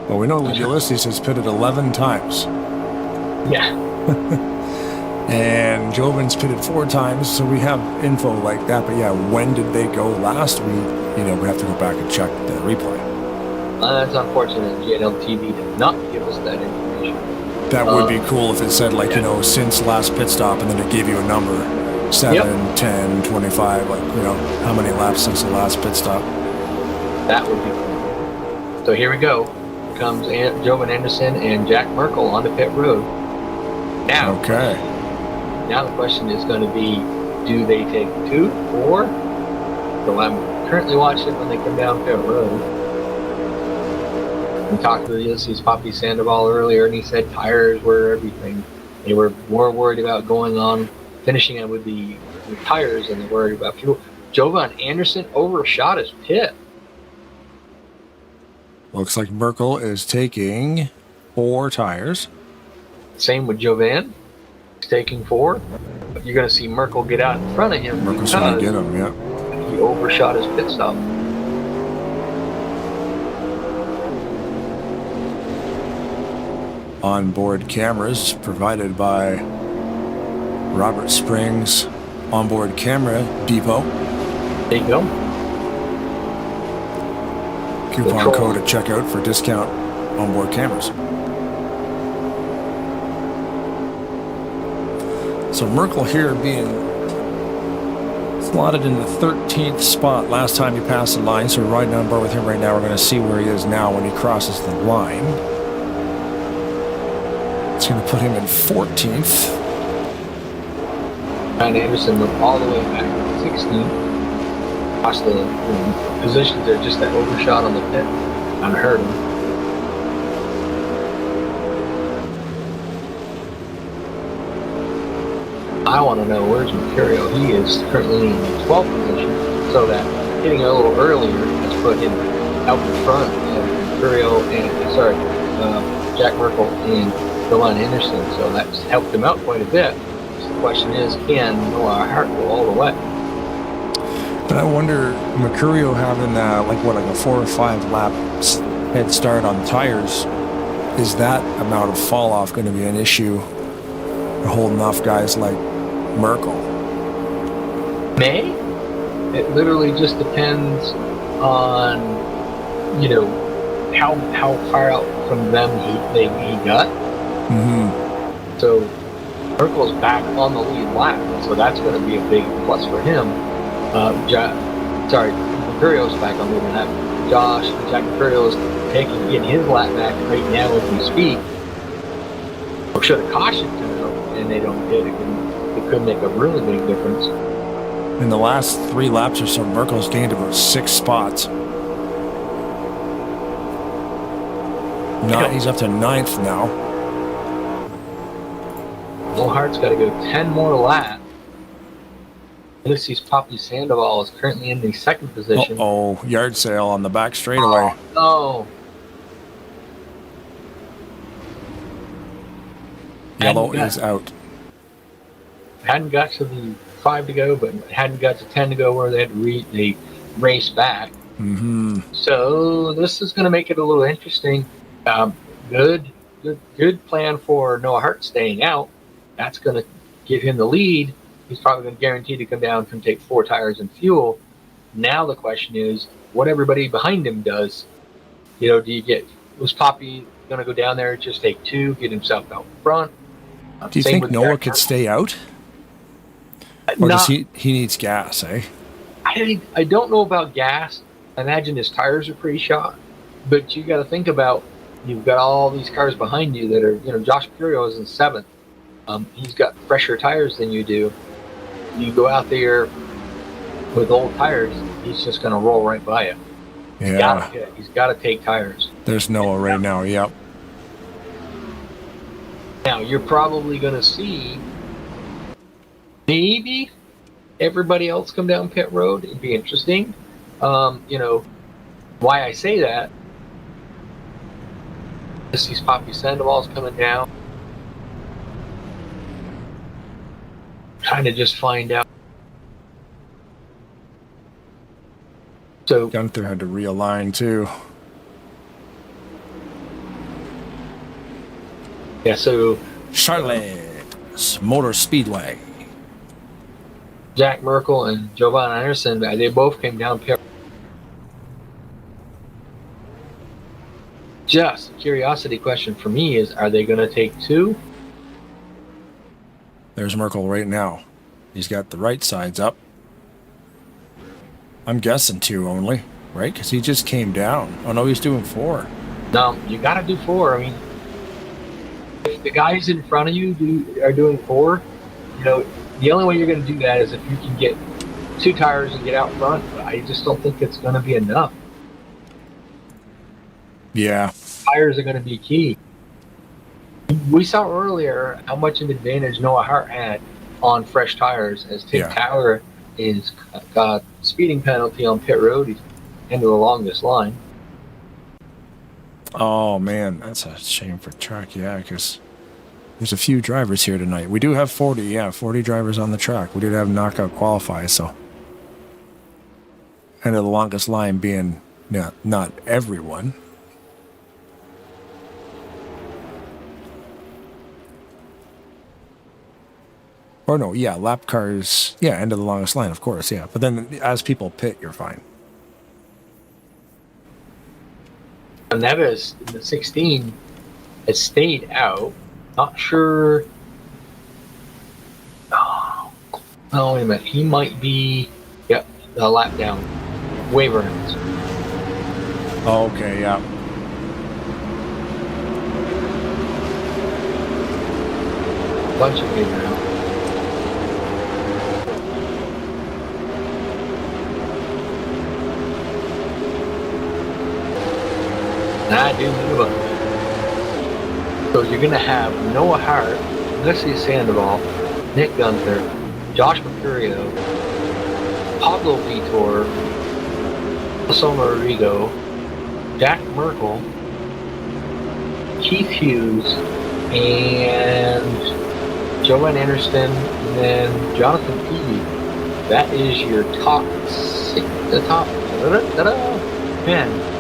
Well, we know Ulysses has pitted 11 times. Yeah. And Jovan's pitted 4 times, so we have info like that. But yeah, when did they go last? We have to go back and check the replay. That's unfortunate. Untitled TV did not give us that information. That would be cool if it said, like, since last pit stop, and then it gave you a number. 7, 10, 25, how many laps since the last pit stop. That would be cool. So here we go. Here comes Jovan Anderson and Jack Merkel onto pit road. Now, Now the question is going to be, do they take 2 or? So I'm currently watching when they come down pit road. We talked to Ulysses Poppy Sandoval earlier, and he said tires were everything. They were more worried about finishing it with the tires than they were worried about fuel. Jovan Anderson overshot his pit. Looks like Merkel is taking 4 tires. Same with Jovan. He's taking 4. But you're going to see Merkel get out in front of him. Merkel's going to get him, yeah. He overshot his pit stop. Onboard cameras provided by Robert Springs Onboard Camera Depot. There you go. Coupon code at checkout for discount onboard cameras. So Merkel here being slotted in the 13th spot last time he passed the line. So we're riding on board with him right now. We're going to see where he is now when he crosses the line. It's going to put him in 14th. And Anderson went all the way back. 16. Lost the positions there, just that overshot on the pit. Kind of hurt him. I want to know where's Mercurio. He is currently in the 12th position, so that getting a little earlier has put him out in front of Mercurio and, Jack Merkel and Dylan Anderson, so that's helped him out quite a bit. So the question is, can Noah Hart go all the way? And I wonder, Mercurio having like a 4 or 5 lap head start on tires, is that amount of fall off going to be an issue for holding off guys like Merkel? May? It literally just depends on, how far out from them he got. Mm-hmm. So Merkel's back on the lead lap, so that's going to be a big plus for him. Mercurio's back on the lead lap. Jack Mercurio is getting his lap back right now as we speak. Or should have cautioned him, and they don't get it. It could make a really big difference. In the last 3 laps or so, Merkel's gained about 6 spots. He's up to 9th now. Lohart's got to go 10 more laps. Ulysses Poppy Sandoval is currently in the 2nd position. Yard sale on the back straightaway. Oh, no. Yellow is out. Hadn't got to the 5 to go, but hadn't got to 10 to go where they had to race back. Mm-hmm. So this is going to make it a little interesting. Good plan for Noah Hart staying out. That's going to give him the lead. He's probably going to guarantee to come down and take 4 tires and fuel. Now the question is, what everybody behind him does. Was Poppy going to go down there, just take 2, get himself out front? Do you think Noah could stay out? Or does he needs gas, eh? I don't know about gas. I imagine his tires are pretty shot. But you got to think about, you've got all these cars behind you that are, Josh Mercurio is in 7th. He's got fresher tires than you do. You go out there with old tires, he's just going to roll right by you. Yeah. He's got to take tires. There's Noah right now, yep. Now, you're probably going to see maybe everybody else come down pit road. It'd be interesting. Why I say that, these Poppy Sandoval's coming down. Trying to just find out. So Gunther had to realign too. Yeah, so Charlotte's Motor Speedway. Jack Merkel and Jovan Anderson, they both came down pit. Just a curiosity question for me is, are they going to take 2? There's Merkel right now. He's got the right sides up. I'm guessing 2 only, right? Because he just came down. Oh, no, he's doing 4. No, you got to do 4. I mean, if the guys in front of you are doing 4, the only way you're going to do that is if you can get 2 tires and get out front. But I just don't think it's going to be enough. Yeah. Tires are going to be key. We saw earlier how much an advantage Noah Hart had on fresh tires, as Tim Tower is got speeding penalty on pit road. He's into the longest line. Oh man, that's a shame for track. Yeah, because there's a few drivers here tonight. We do have 40 drivers on the track. We did have knockout qualify, so end of the longest line being not everyone. Or no, lap cars, end of the longest line, of course, But then as people pit, you're fine. Neves in the 16 has stayed out. Not sure. Oh, wait a minute. He might be, a lap down. Waverings. Oh, okay, yeah. Bunch of Waverings. and I do mean a bunch. So you're going to have Noah Hart, Alexis Sandoval, Nick Gunther, Josh Mercurio, Pablo Vitor, Alonso Rodrigo, Jack Merkel, Keith Hughes, and Joanne Anderson, and then Jonathan Peavy. That is your top 10.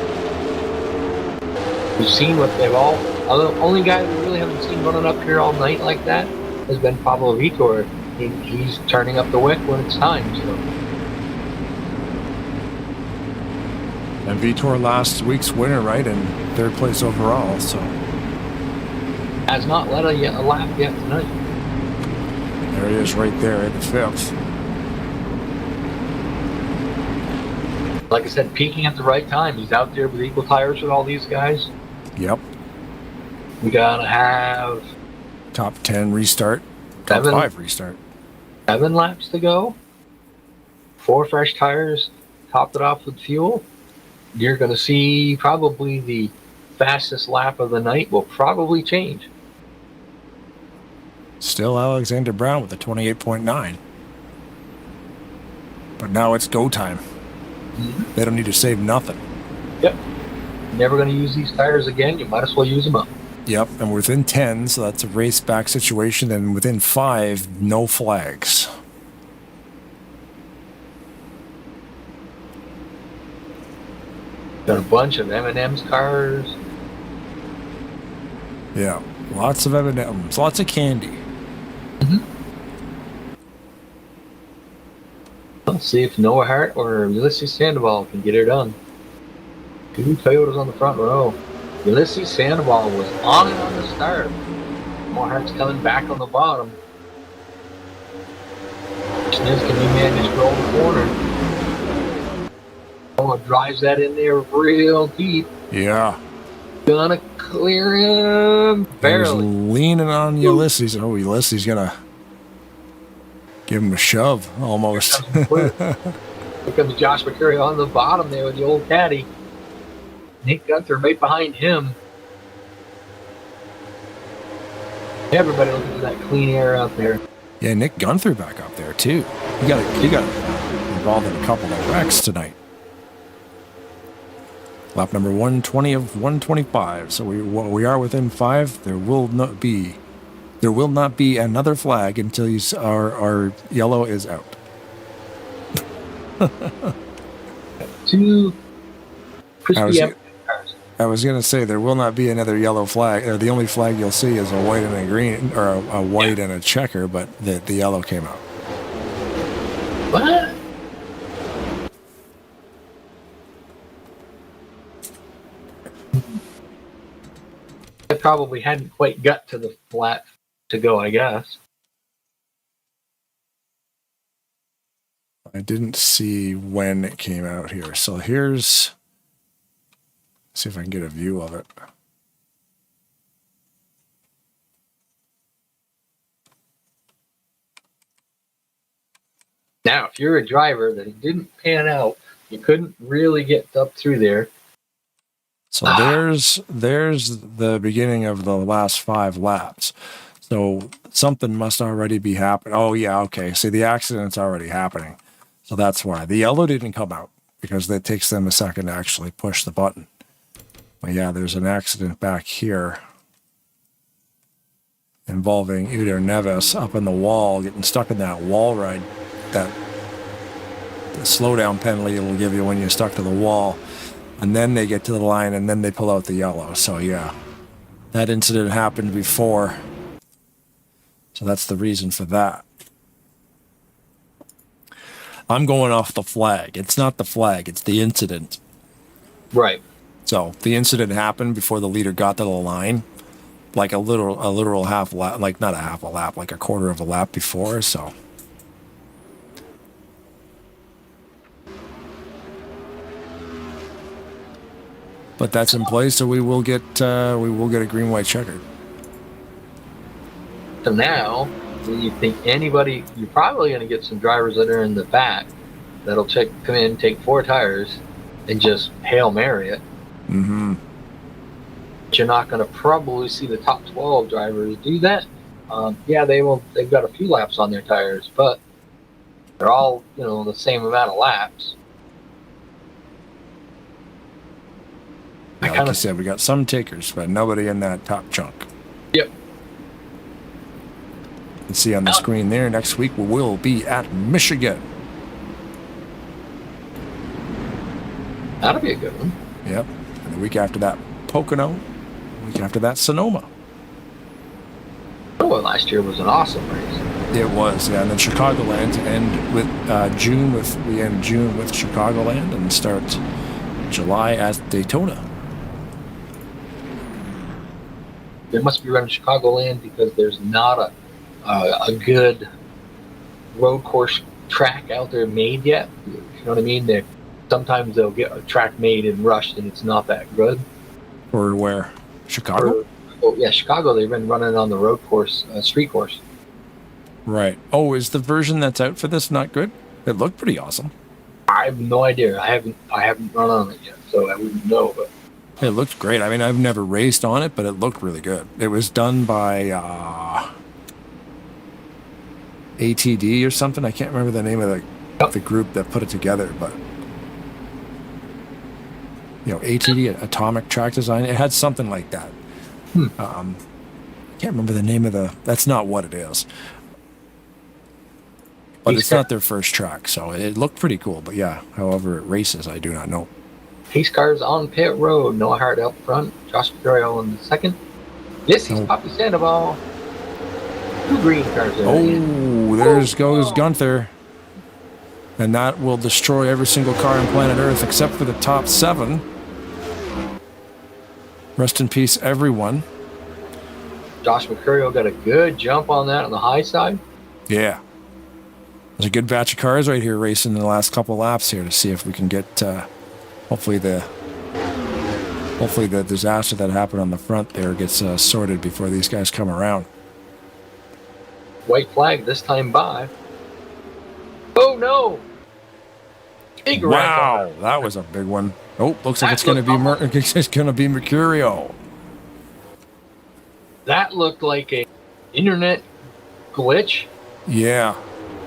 We've seen what they've all. The only guy we really haven't seen running up here all night like that has been Pablo Vitor. He's turning up the wick when it's time. So. And Vitor last week's winner, right, in 3rd place overall. So has not led a lap yet tonight. There he is, right there at the 5th. Like I said, peaking at the right time. He's out there with equal tires with all these guys. Yep. We gotta have top 10 restart, top 5 restart. 7 laps to go. 4 fresh tires, topped it off with fuel. You're gonna see probably the fastest lap of the night will probably change. Still Alexander Brown with a 28.9. But now it's go time. Mm-hmm. They don't need to save nothing. Yep. Never going to use these tires again. You might as well use them up. Yep, and we're within 10, so that's a race back situation. And within 5, no flags. Got a bunch of M&M's cars. Yeah, lots of M&M's, lots of candy. Mm-hmm. Let's see if Noah Hart or Ulysses Sandoval can get her done. 2 Toyotas on the front row. Ulysses Sandoval was on it on the start. Noah Hart's coming back on the bottom. Question is, can you manage to roll the corner? Noah drives that in there real deep. Yeah. Gonna clear him. Barely. He's leaning on Ulysses. Oh, Ulysses gonna give him a shove, almost. Here comes Josh Mercurio on the bottom there with the old caddy. Nick Gunther right behind him. Everybody looking for that clean air out there. Yeah, Nick Gunther back up there too. He got involved in a couple of wrecks tonight. Lap number 120 of 125. So we are within 5. There will not be another flag until our yellow is out. 2 crispy cars. I was going to say there will not be another yellow flag. Or the only flag you'll see is a white and a green, or a white and a checker, but the yellow came out. What? I probably hadn't quite got to the flat to go, I guess. I didn't see when it came out here. So here's... see if I can get a view of it. Now, if you're a driver that didn't pan out, you couldn't really get up through there. So there's the beginning of the last 5 laps. So something must already be happening. Oh, yeah, okay. See, the accident's already happening. So that's why. The yellow didn't come out because it takes them a second to actually push the button. But yeah, there's an accident back here involving Udo Neves up in the wall, getting stuck in that wall ride. That the slowdown penalty it will give you when you're stuck to the wall. And then they get to the line, and then they pull out the yellow. So, yeah, that incident happened before. So that's the reason for that. I'm going off the flag. It's not the flag. It's the incident. Right. So the incident happened before the leader got to the line, like a literal half lap, like not a half a lap, like a quarter of a lap before. So. But that's in place, so we will get a green white checkered. So now, when you think anybody, you're probably going to get some drivers that are in the back that'll come in, take 4 tires, and just Hail Mary it. Mm-hmm. You're not going to probably see the top 12 drivers do that. Yeah, they will. They've got a few laps on their tires, but they're all, the same amount of laps. Yeah, like you said, we got some takers, but nobody in that top chunk. Yep. You can see on the screen there, next week we will be at Michigan. That'll be a good one. Yep. And the week after that, Pocono. The week after that, Sonoma. Well, last year was an awesome race. It was, yeah. And then Chicagoland to end with June with Chicagoland and start July at Daytona. They must be running Chicagoland because there's not a good road course track out there made yet. You know what I mean? Sometimes they'll get a track made and rushed, and it's not that good. Or where? Chicago? Yeah, Chicago. They've been running on the road course, street course. Right. Oh, is the version that's out for this not good? It looked pretty awesome. I have no idea. I haven't run on it yet, so I wouldn't know. But it looked great. I mean, I've never raced on it, but it looked really good. It was done by ATD or something. I can't remember the name of the group that put it together, but ATD, Atomic Track Design. It had something like that. I can't remember the name of that's not what it is. But it's not their first track, so it looked pretty cool. But yeah, however it races, I do not know. Pace cars on pit road. Noah Hart out front. Josh Mercurio in the second. Yes, he's Poppy Sandoval. 2 green cars there. Oh, there's goes Gunther. And that will destroy every single car on planet Earth except for the top 7. Rest in peace, everyone. Josh Mercurio got a good jump on that on the high side. Yeah. There's a good batch of cars right here racing in the last couple laps here to see if we can get, hopefully the disaster that happened on the front there gets sorted before these guys come around. White flag this time by. Oh no! Big wow, that was a big one. Oh, looks like it's going to be Mercurio. That looked like a internet glitch. Yeah.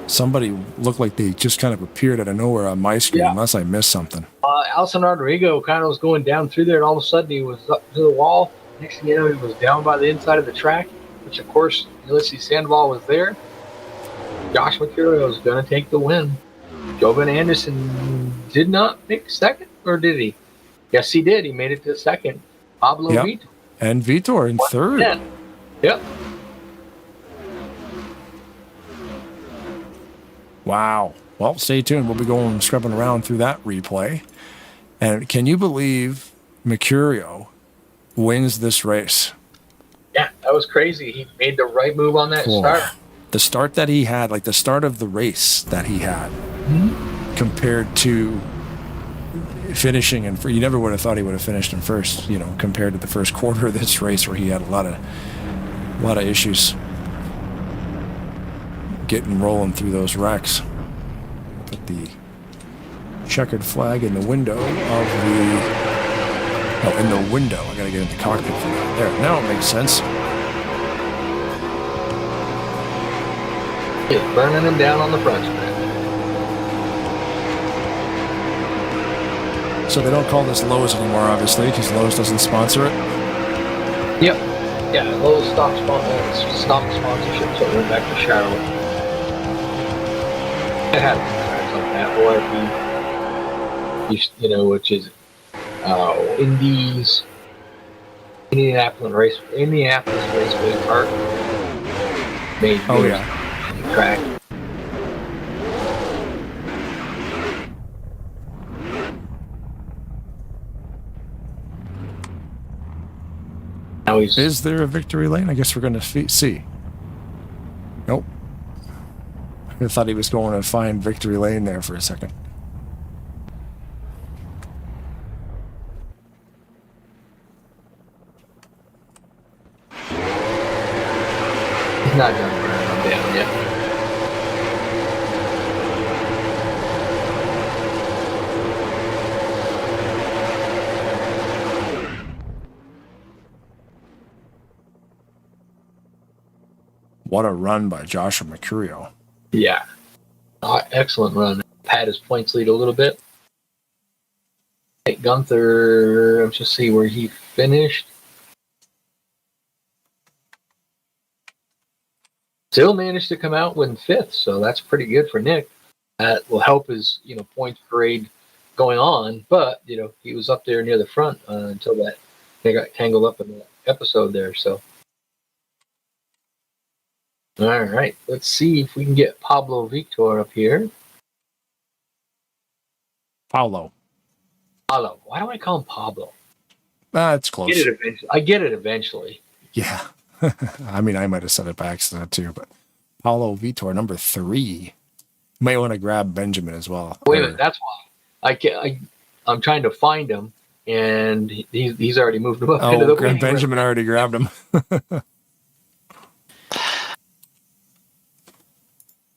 Somebody looked like they just kind of appeared out of nowhere on my screen, unless I missed something. Alison Rodrigo kind of was going down through there, and all of a sudden he was up to the wall. Next thing you know, he was down by the inside of the track, which, of course, Ulysses Sandoval was there. Josh Mercurio was going to take the win. Jovan Anderson did not make second, or did he? Yes, he did. He made it to second. Pablo Vitor. And Vitor in third. Yep. Wow. Well, stay tuned. We'll be going scrubbing around through that replay. And can you believe Mercurio wins this race? Yeah, that was crazy. He made the right move on that start. The start that he had, like the start of the race that he had, compared to finishing in you never would have thought he would have finished in first, compared to the first quarter of this race where he had a lot of issues getting rolling through those wrecks. Put the checkered flag in the window of in the window. I gotta get in the cockpit for that. There, now it makes sense. It's burning him down on the front stretch. So they don't call this Lowe's anymore, obviously, because Lowe's doesn't sponsor it. Yep. Yeah, Lowe's stopped sponsorship, so it went back to Charlotte. It had tracks on that, ORP, which is Indianapolis Raceway Park. Made track. Now is there a victory lane? I guess we're going to see. Nope. I thought he was going to find victory lane there for a second. He's not done burning down yet. What a run by Joshua Mercurio. Yeah. Excellent run. Pad his points lead a little bit. Hey, Gunther, let's just see where he finished. Still managed to come out in 5th, so that's pretty good for Nick. That will help his, points parade going on, but, he was up there near the front until they got tangled up in the episode there, so. All right, let's see if we can get Pablo Victor up here. Paulo. Why do I call him Pablo? It's close. I get it eventually. Yeah. I mean, I might have said it by accident too, but Paulo Vitor, number 3. You might want to grab Benjamin as well. Wait a minute, that's why I'm trying to find him, and he's already moved him up into the Benjamin already grabbed him.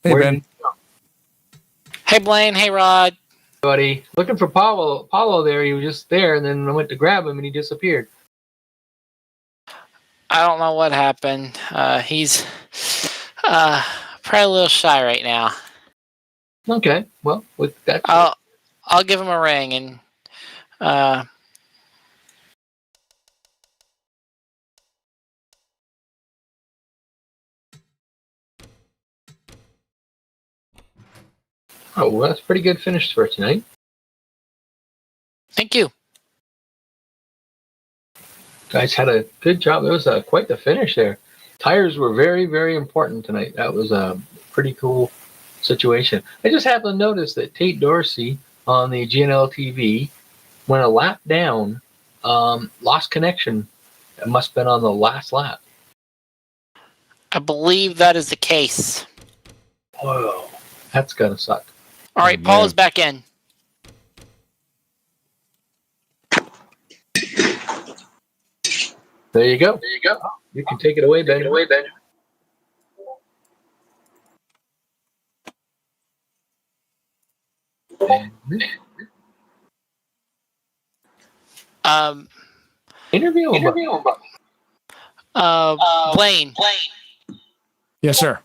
Hey, Ben. Hey, Blaine. Hey, Rod. Buddy, looking for Paulo there. He was just there, and then I went to grab him, and he disappeared. I don't know what happened. He's probably a little shy right now. Okay, well, with that, I'll give him a ring and. Oh, well, that's a pretty good finish for tonight. Thank you. Guys had a good job. It was quite the finish there. Tires were very, very important tonight. That was a pretty cool situation. I just happened to notice that Tate Dorsey on the GNL TV went a lap down, lost connection. It must have been on the last lap. I believe that is the case. Whoa, that's gonna suck. All right, Paul is back in. There you go. You can take it away, Ben. Interview him. Blaine. Yes, sir.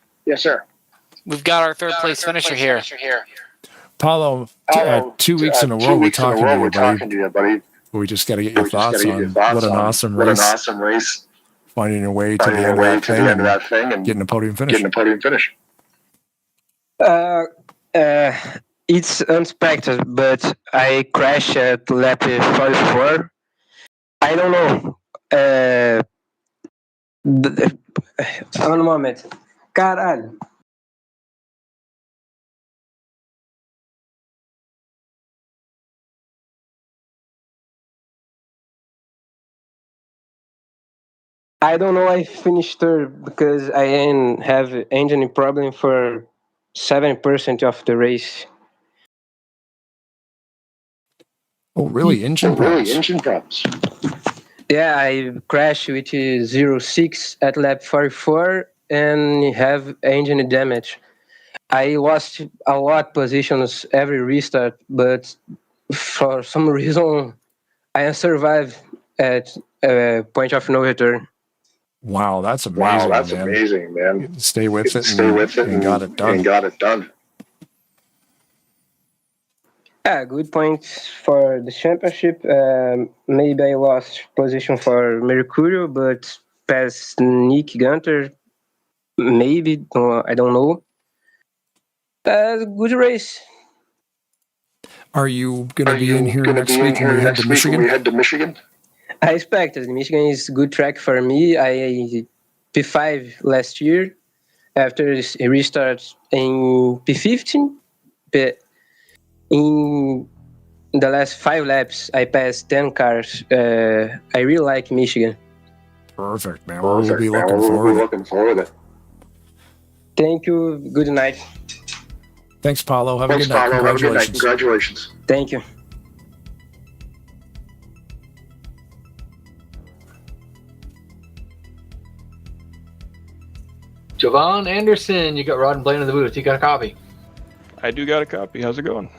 We've got our third place finisher here. Paulo, 2 weeks in a row we're talking to you, buddy. We just got to get your thoughts on what an awesome race. Finding your way to the end of that thing and getting a podium finish. It's unexpected, but I crashed at lap 44. I don't know. One moment. Caralho. I don't know. I finished third because I have engine problem for 7% of the race. Oh, really? Engine problems? Yeah, I crashed with 0.6 at lap 44 and have engine damage. I lost a lot of positions every restart, but for some reason, I survived at a point of no return. Wow, that's amazing, man. Stay with it and got it done. Yeah, good points for the championship. Maybe I lost position for Mercurio, but past Nick Gunter, maybe, I don't know. Good race. Are you going to be in here next week when we head to Michigan? I expected. Michigan is good track for me. I P5 last year. After a restart in P15, but in the last 5 laps, I passed 10 cars. I really like Michigan. Perfect, man. We'll be looking forward to it. Thank you. Good night. Thanks, Paulo. Have a good night. Congratulations. Thank you. Javon Anderson, you got Rod and Blaine in the booth. You got a copy? I do got a copy. How's it going?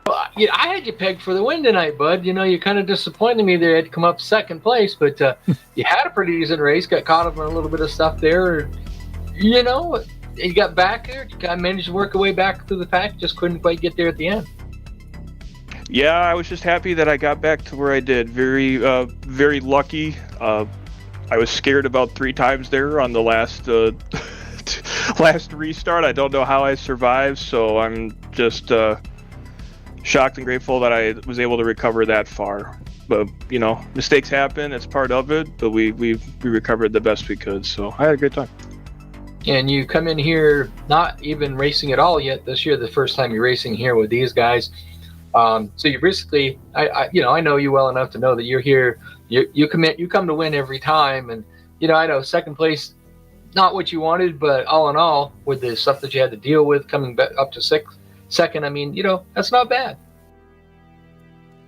Well, I had you pegged for the win tonight, bud. You kind of disappointed me there. Had come up second place, but you had a pretty decent race. Got caught up on a little bit of stuff there. You know, you got back there. I managed to work a way back through the pack. Just couldn't quite get there at the end. Yeah, I was just happy that I got back to where I did. Very lucky. I was scared about 3 times there on the last last restart. I don't know how I survived, so I'm just shocked and grateful that I was able to recover that far. But you know, mistakes happen. It's part of it. But we recovered the best we could. So I had a great time. And you come in here not even racing at all yet this year. The first time you're racing here with these guys. So you basically, I know you well enough to know that you're here. You come to win every time, and I know second place, not what you wanted, but all in all, with the stuff that you had to deal with, coming back up to second, I mean, that's not bad.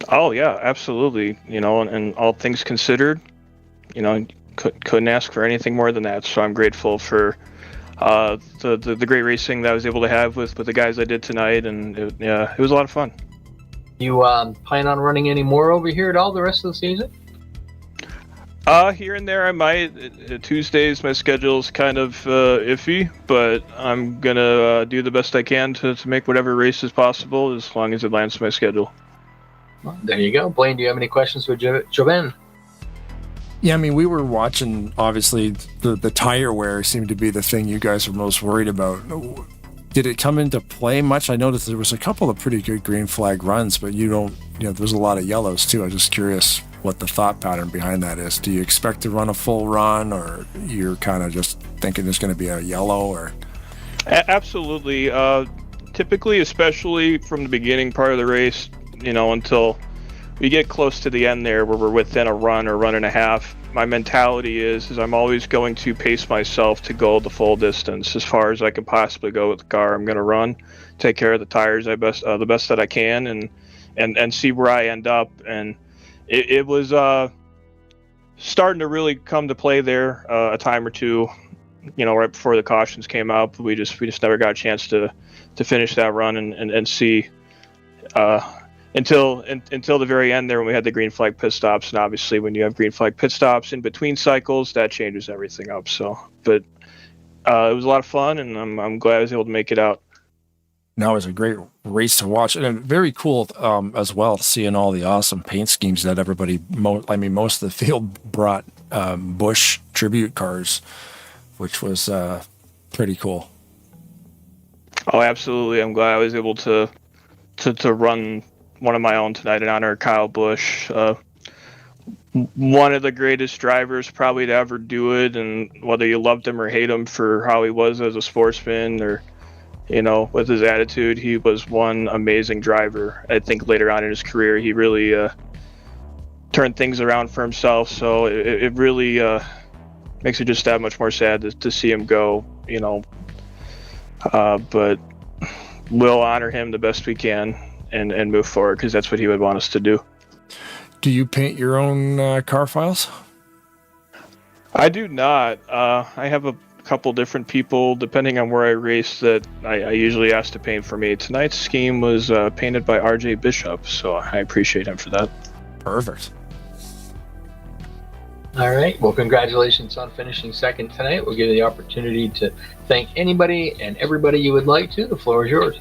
Oh yeah, absolutely. And all things considered, couldn't ask for anything more than that. So I'm grateful for the great racing that I was able to have with the guys I did tonight, and it was a lot of fun. You plan on running any more over here at all the rest of the season? Here and there I might. Tuesdays my schedule's kind of iffy, but I'm gonna do the best I can to make whatever races possible as long as it lands to my schedule. Well, there you go. Blaine, do you have any questions for Joven? Yeah, I mean, we were watching, obviously, the tire wear seemed to be the thing you guys were most worried about. Did it come into play much? I noticed there was a couple of pretty good green flag runs, but there was a lot of yellows too. I was just curious what the thought pattern behind that is. Do you expect to run a full run, or you're kind of just thinking there's going to be a yellow? Or Absolutely. Typically, especially from the beginning part of the race, until we get close to the end there where we're within a run or run and a half, my mentality is I'm always going to pace myself to go the full distance as far as I can possibly go with the car. I'm going to run, take care of the tires the best that I can, and see where I end up. And it was starting to really come to play there a time or two, right before the cautions came out. We just never got a chance to finish that run and see until the very end there when we had the green flag pit stops. And obviously when you have green flag pit stops in between cycles, that changes everything up. So, but it was a lot of fun, and I'm glad I was able to make it out. Now, it was a great race to watch, and very cool as well, seeing all the awesome paint schemes that everybody, most of the field brought Busch tribute cars, which was pretty cool. Oh, absolutely. I'm glad I was able to run one of my own tonight in honor of Kyle Busch. One of the greatest drivers probably to ever do it, and whether you loved him or hate him for how he was as a sportsman or with his attitude, he was one amazing driver. I think later on in his career, he really turned things around for himself. So it really makes it just that much more sad to see him go, but we'll honor him the best we can and move forward, because that's what he would want us to do. Do you paint your own car files? I do not. I have a couple different people, depending on where I race, that I usually ask to paint for me. Tonight's scheme was painted by RJ Bishop, so I appreciate him for that. Perfect. All right. Well, congratulations on finishing second tonight. We'll give you the opportunity to thank anybody and everybody you would like to. The floor is yours.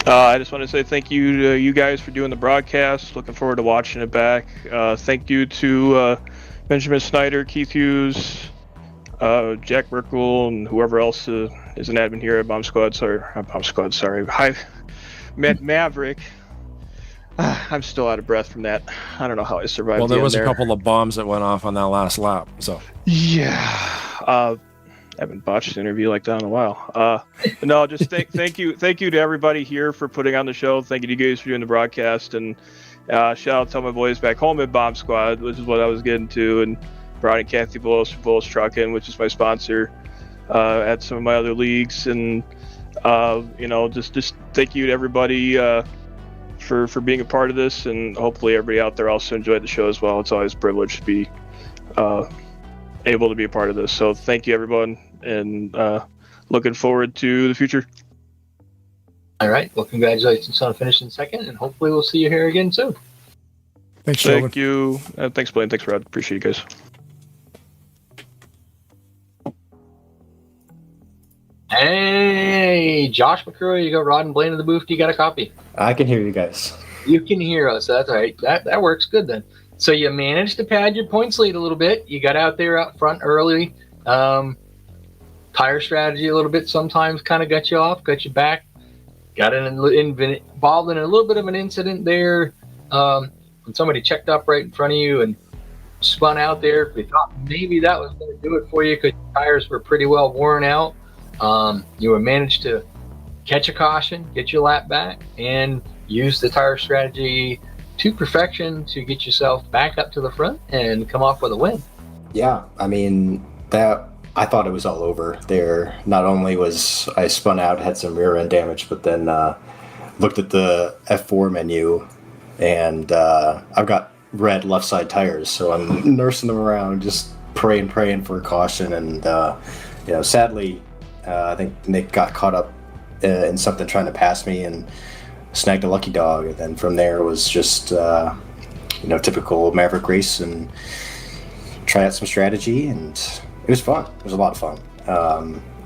I just want to say thank you to you guys for doing the broadcast. Looking forward to watching it back. Thank you to Benjamin Snyder, Keith Hughes, Jack Merkel, and whoever else is an admin here at Bomb Squad. Sorry. Hi, Maverick. I'm still out of breath from that. I don't know how I survived. Well, there was a couple of bombs that went off on that last lap. So yeah. I haven't botched an interview like that in a while. No, just thank you to everybody here for putting on the show. Thank you to you guys for doing the broadcast, and shout out to all my boys back home at Bomb Squad, which is what I was getting to, and Brian and Kathy Bullis from Bullis Trucking, which is my sponsor at some of my other leagues, and just thank you to everybody for being a part of this, and hopefully everybody out there also enjoyed the show as well. It's always a privilege to be able to be a part of this. So thank you, everyone, and looking forward to the future. All right. Well, congratulations on finishing second, and hopefully we'll see you here again soon. Thanks, Thank you. Thanks, Blaine. Thanks, Rod. Appreciate you guys. Hey, Josh McCrory, you got Rod and Blaine in the booth. You got a copy? I can hear you guys. You can hear us. That's all right. That works good then. So you managed to pad your points lead a little bit. You got out there out front early. Tire strategy a little bit sometimes kind of got you off, got you back. Got involved in a little bit of an incident there when somebody checked up right in front of you and spun out there. We thought maybe that was going to do it for you because your tires were pretty well worn out. You were managed to catch a caution, get your lap back, and use the tire strategy to perfection to get yourself back up to the front and come off with a win. Yeah, I mean, I thought it was all over there. Not only was I spun out, had some rear end damage, but then looked at the F4 menu, and I've got red left side tires, so I'm nursing them around, just praying for a caution. And sadly, I think Nick got caught up in something trying to pass me and snagged a lucky dog. And then from there it was just typical Maverick race and try out some strategy, and it was fun. It was a lot of fun.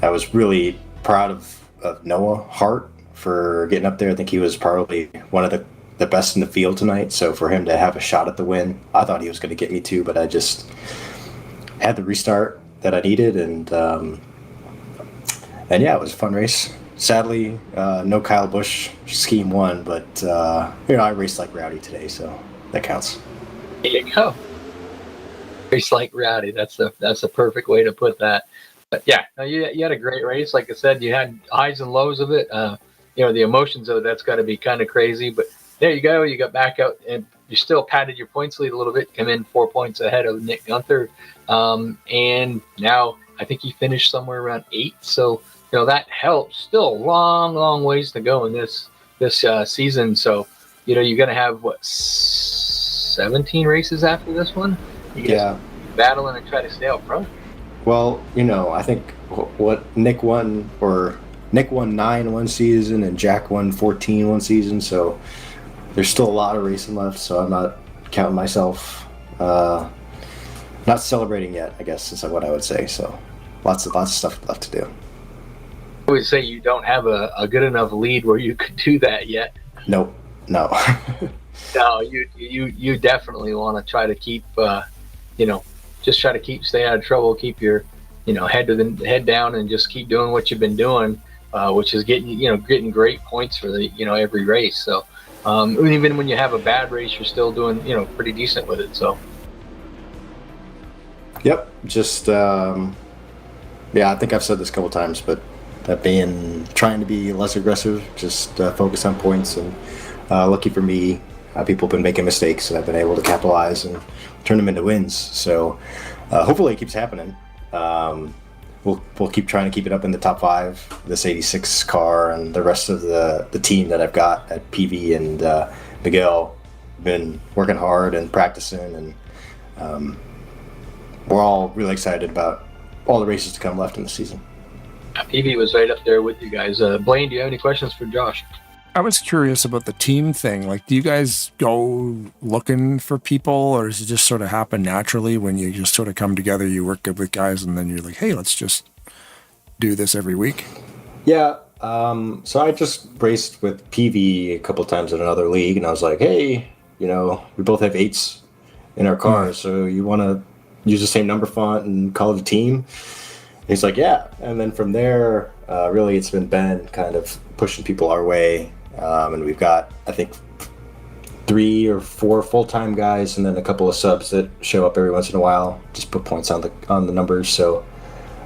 I was really proud of Noah Hart for getting up there. I think he was probably one of the best in the field tonight. So for him to have a shot at the win, I thought he was going to get me too, but I just had the restart that I needed, and yeah, it was a fun race. Sadly, no Kyle Busch scheme won, but I raced like Rowdy today, so that counts. There you go. Race like Rowdy. That's a perfect way to put that. But yeah, you had a great race. Like I said, you had highs and lows of it. The emotions of it, that's got to be kind of crazy. But there you go. You got back out, and you still padded your points lead a little bit. Come in 4 points ahead of Nick Gunther, and now I think he finished somewhere around 8. So that helps. Still a long ways to go in this season. So you're gonna have 17 races after this one. You guys battling and try to stay out front. Well, I think what Nick won 9 one season and Jack won 14 one season. So there's still a lot of racing left. So I'm not counting myself, not celebrating yet, I guess is what I would say. So lots of stuff left to do. I would say you don't have a good enough lead where you could do that yet. Nope. No. No, you definitely want to try to keep, just try to stay out of trouble, keep your, head down, and just keep doing what you've been doing, which is getting great points for the, every race. So even when you have a bad race, you're still doing, pretty decent with it. So. Yep. Just, I think I've said this a couple times, but trying to be less aggressive, just focus on points, and lucky for me, people have been making mistakes and I've been able to capitalize and turn them into wins. So hopefully it keeps happening. We'll keep trying to keep it up in the top 5, this 86 car, and the rest of the team that I've got at PV and Miguel. Been working hard and practicing, and we're all really excited about all the races to come left in the season. PV was right up there with you guys. Blaine, do you have any questions for Josh? I was curious about the team thing. Like, do you guys go looking for people, or does it just sort of happen naturally when you just sort of come together, you work good with guys, and then you're like, hey, let's just do this every week? Yeah. So I just raced with PV a couple times in another league, and I was like, hey, we both have 8s in our cars, so you want to use the same number font and call it a team? And he's like, yeah. And then from there, really it's been Ben kind of pushing people our way. And we've got, I think, 3 or 4 full-time guys, and then a couple of subs that show up every once in a while, just put points on the numbers. So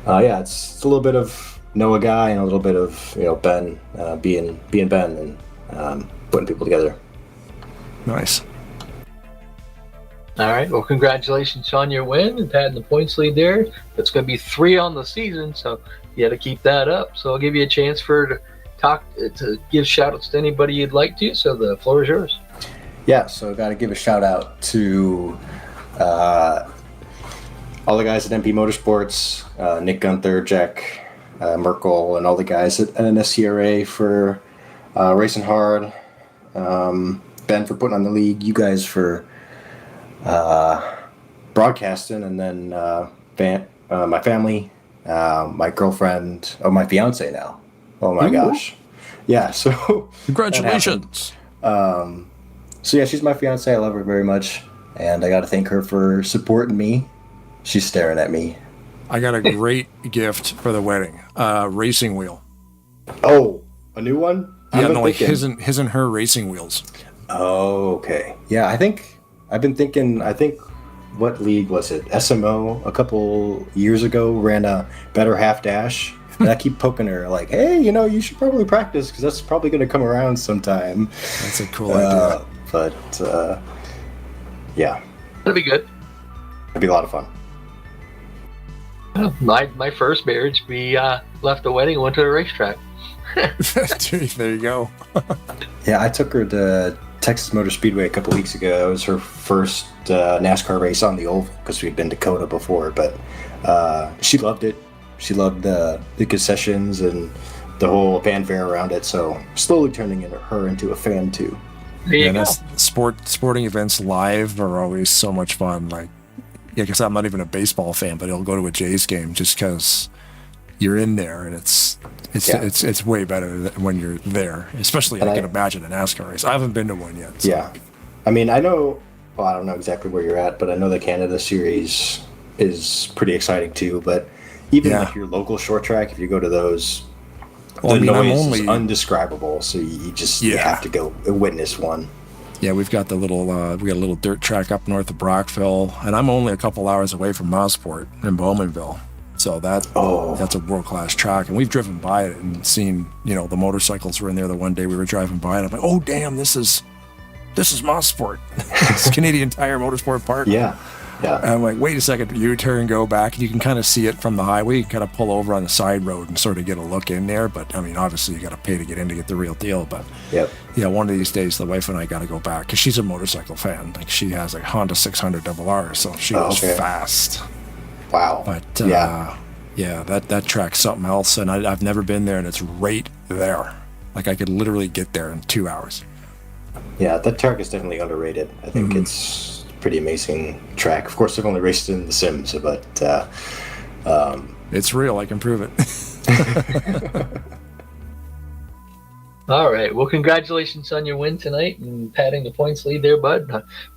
it's a little bit of Noah guy and a little bit of Ben being Ben and putting people together. Nice. All right. Well, congratulations on your win and padding the points lead there. That's going to be 3 on the season, so you got to keep that up. So I'll give you a chance to give shout outs to anybody you'd like to. So the floor is yours. Yeah. So I got to give a shout out to all the guys at MP Motorsports, Nick Gunther, Jack Merkel, and all the guys at NSCRA for racing hard. Ben for putting on the league. You guys for broadcasting, and then my family, My girlfriend, my fiance now. Oh my gosh. Yeah, so Congratulations. So yeah, she's my fiance. I love her very much, and I got to thank her for supporting me. She's staring at me. I got a great gift for the wedding. Racing wheel. Oh, a new one? Yeah, no, like his and her racing wheels. Oh, okay. Yeah, I've been thinking, what league was it? SMO a couple years ago ran a better half dash. And I keep poking her like, hey, you should probably practice because that's probably going to come around sometime. That's a cool idea. But, yeah. That'd be good. It'd be a lot of fun. My first marriage, we left the wedding and went to the racetrack. There you go. Yeah, I took her to Texas Motor Speedway a couple weeks ago. It was her first NASCAR race on the oval because we'd been to Dakota before, but she loved it. She loved the concessions and the whole fanfare around it, so slowly turning her into a fan too. There you go. Sporting events live are always so much fun. Like, yeah, because I'm not even a baseball fan, but I'll go to a Jays game just because you're in there, and it's way better when you're there. Especially, I can imagine a NASCAR race. I haven't been to one yet. So. Yeah, I mean, I know. Well, I don't know exactly where you're at, but I know the Canada Series is pretty exciting too. But even like your local short track, if you go to those, the noise is undescribable. So you have to go witness one. Yeah, we've got a little dirt track up north of Brockville, and I'm only a couple hours away from Mosport in Bowmanville. So that's a world-class track, and we've driven by it and seen, the motorcycles were in there the one day we were driving by, and I'm like, oh damn, this is Mosport. It's Canadian Tire Motorsport Park. Yeah. Yeah. And I'm like, wait a second, U-turn, go back, and you can kind of see it from the highway. You kind of pull over on the side road and sort of get a look in there. But I mean, obviously, you got to pay to get in to get the real deal. But yeah, one of these days, the wife and I got to go back because she's a motorcycle fan. Like she has a Honda 600 RR, so she goes fast. Wow. But yeah, that track's something else, and I've never been there, and it's right there. Like I could literally get there in 2 hours. Yeah, that track is definitely underrated. I think it's pretty amazing track. Of course, I've only raced in The Sims, but it's real. I can prove it. All right. Well, congratulations on your win tonight and patting the points lead there, bud.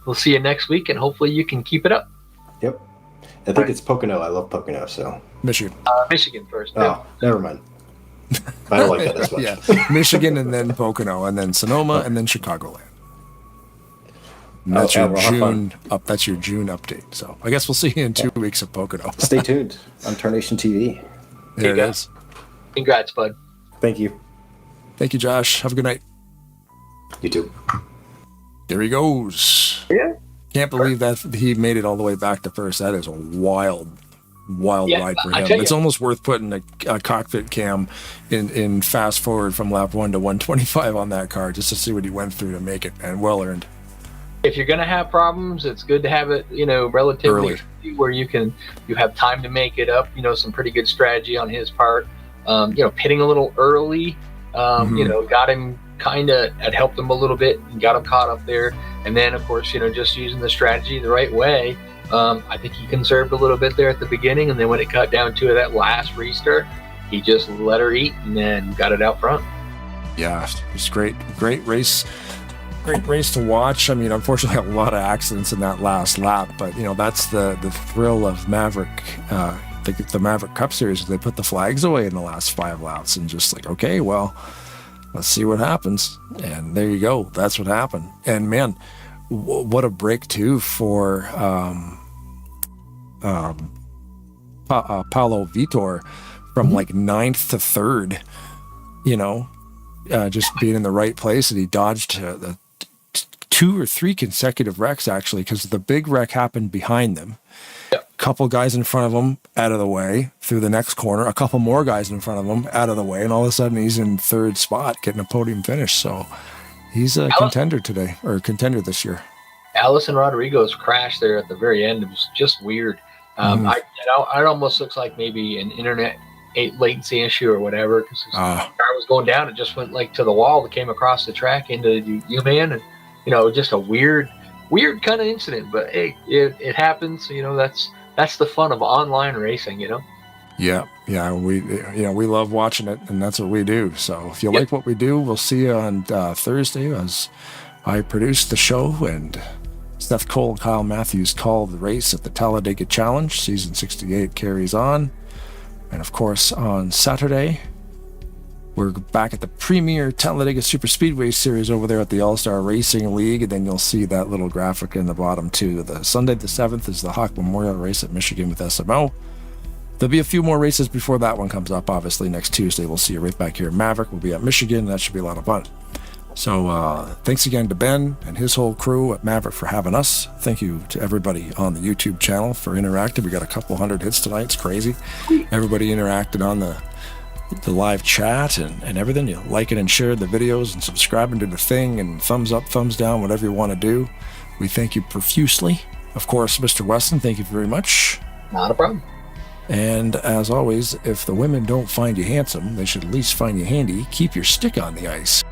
We'll see you next week, and hopefully you can keep it up. Yep. I think it's Pocono. I love Pocono. So Michigan. Michigan first. Oh, never mind. I don't like that as much. Yeah, Michigan and then Pocono and then Sonoma and then Chicagoland. And that's your June up. That's your June update. So I guess we'll see you in 2 weeks of Pocono. Stay tuned on Tarnation TV. There it is. Congrats, bud. Thank you. Thank you, Josh. Have a good night. You too. There he goes. Yeah. Can't believe that he made it all the way back to first. That is a wild ride for him. It's almost worth putting a cockpit cam in fast forward from lap 1 to 125 on that car just to see what he went through to make it, and well earned. If you're going to have problems, it's good to have it, relatively early, where you have time to make it up. Some pretty good strategy on his part. Pitting a little early, got him it helped him a little bit and got him caught up there. And then, of course, just using the strategy the right way. I think he conserved a little bit there at the beginning, and then when it cut down to that last restart, he just let her eat and then got it out front. Yeah, it's great race. Great race to watch. I mean, unfortunately, a lot of accidents in that last lap, but that's the thrill of Maverick, the Maverick Cup Series. They put the flags away in the last 5 laps, and just like, okay, well, let's see what happens. And there you go. That's what happened. And man, what a break too for Paulo Vitor from like 9th to 3rd. Just being in the right place, and he dodged the 2 or 3 consecutive wrecks actually, because the big wreck happened behind them. Yep. Couple guys in front of him out of the way through the next corner, a couple more guys in front of him out of the way, and all of a sudden he's in 3rd spot getting a podium finish. So he's a contender this year. Allison Rodrigo's crash there at the very end, it was just weird. It almost looks like maybe an internet latency issue or whatever, because the car was going down. It just went like to the wall that came across the track into the U-Man, and just a weird kind of incident. But hey, it happens. That's the fun of online racing. Yeah, we love watching it, and that's what we do. So if you like what we do, we'll see you on Thursday as I produce the show, and Seth Cole and Kyle Matthews call the race at the Talladega Challenge. Season 68 carries on. And of course, on Saturday, we're back at the premier Talladega Super Speedway Series over there at the All-Star Racing League, and then you'll see that little graphic in the bottom too. The Sunday the 7th is the Hawk Memorial Race at Michigan with SMO. There'll be a few more races before that one comes up. Obviously, next Tuesday, we'll see you right back here. Maverick will be at Michigan. That should be a lot of fun. So thanks again to Ben and his whole crew at Maverick for having us. Thank you to everybody on the YouTube channel for interacting. We got a couple hundred hits tonight. It's crazy. Everybody interacted on the live chat and everything. You like it and share the videos and subscribing to the thing and thumbs up, thumbs down, whatever you want to do. We thank you profusely. Of course, Mr. Weston, thank you very much. Not a problem. And as always, if the women don't find you handsome, they should at least find you handy. Keep your stick on the ice.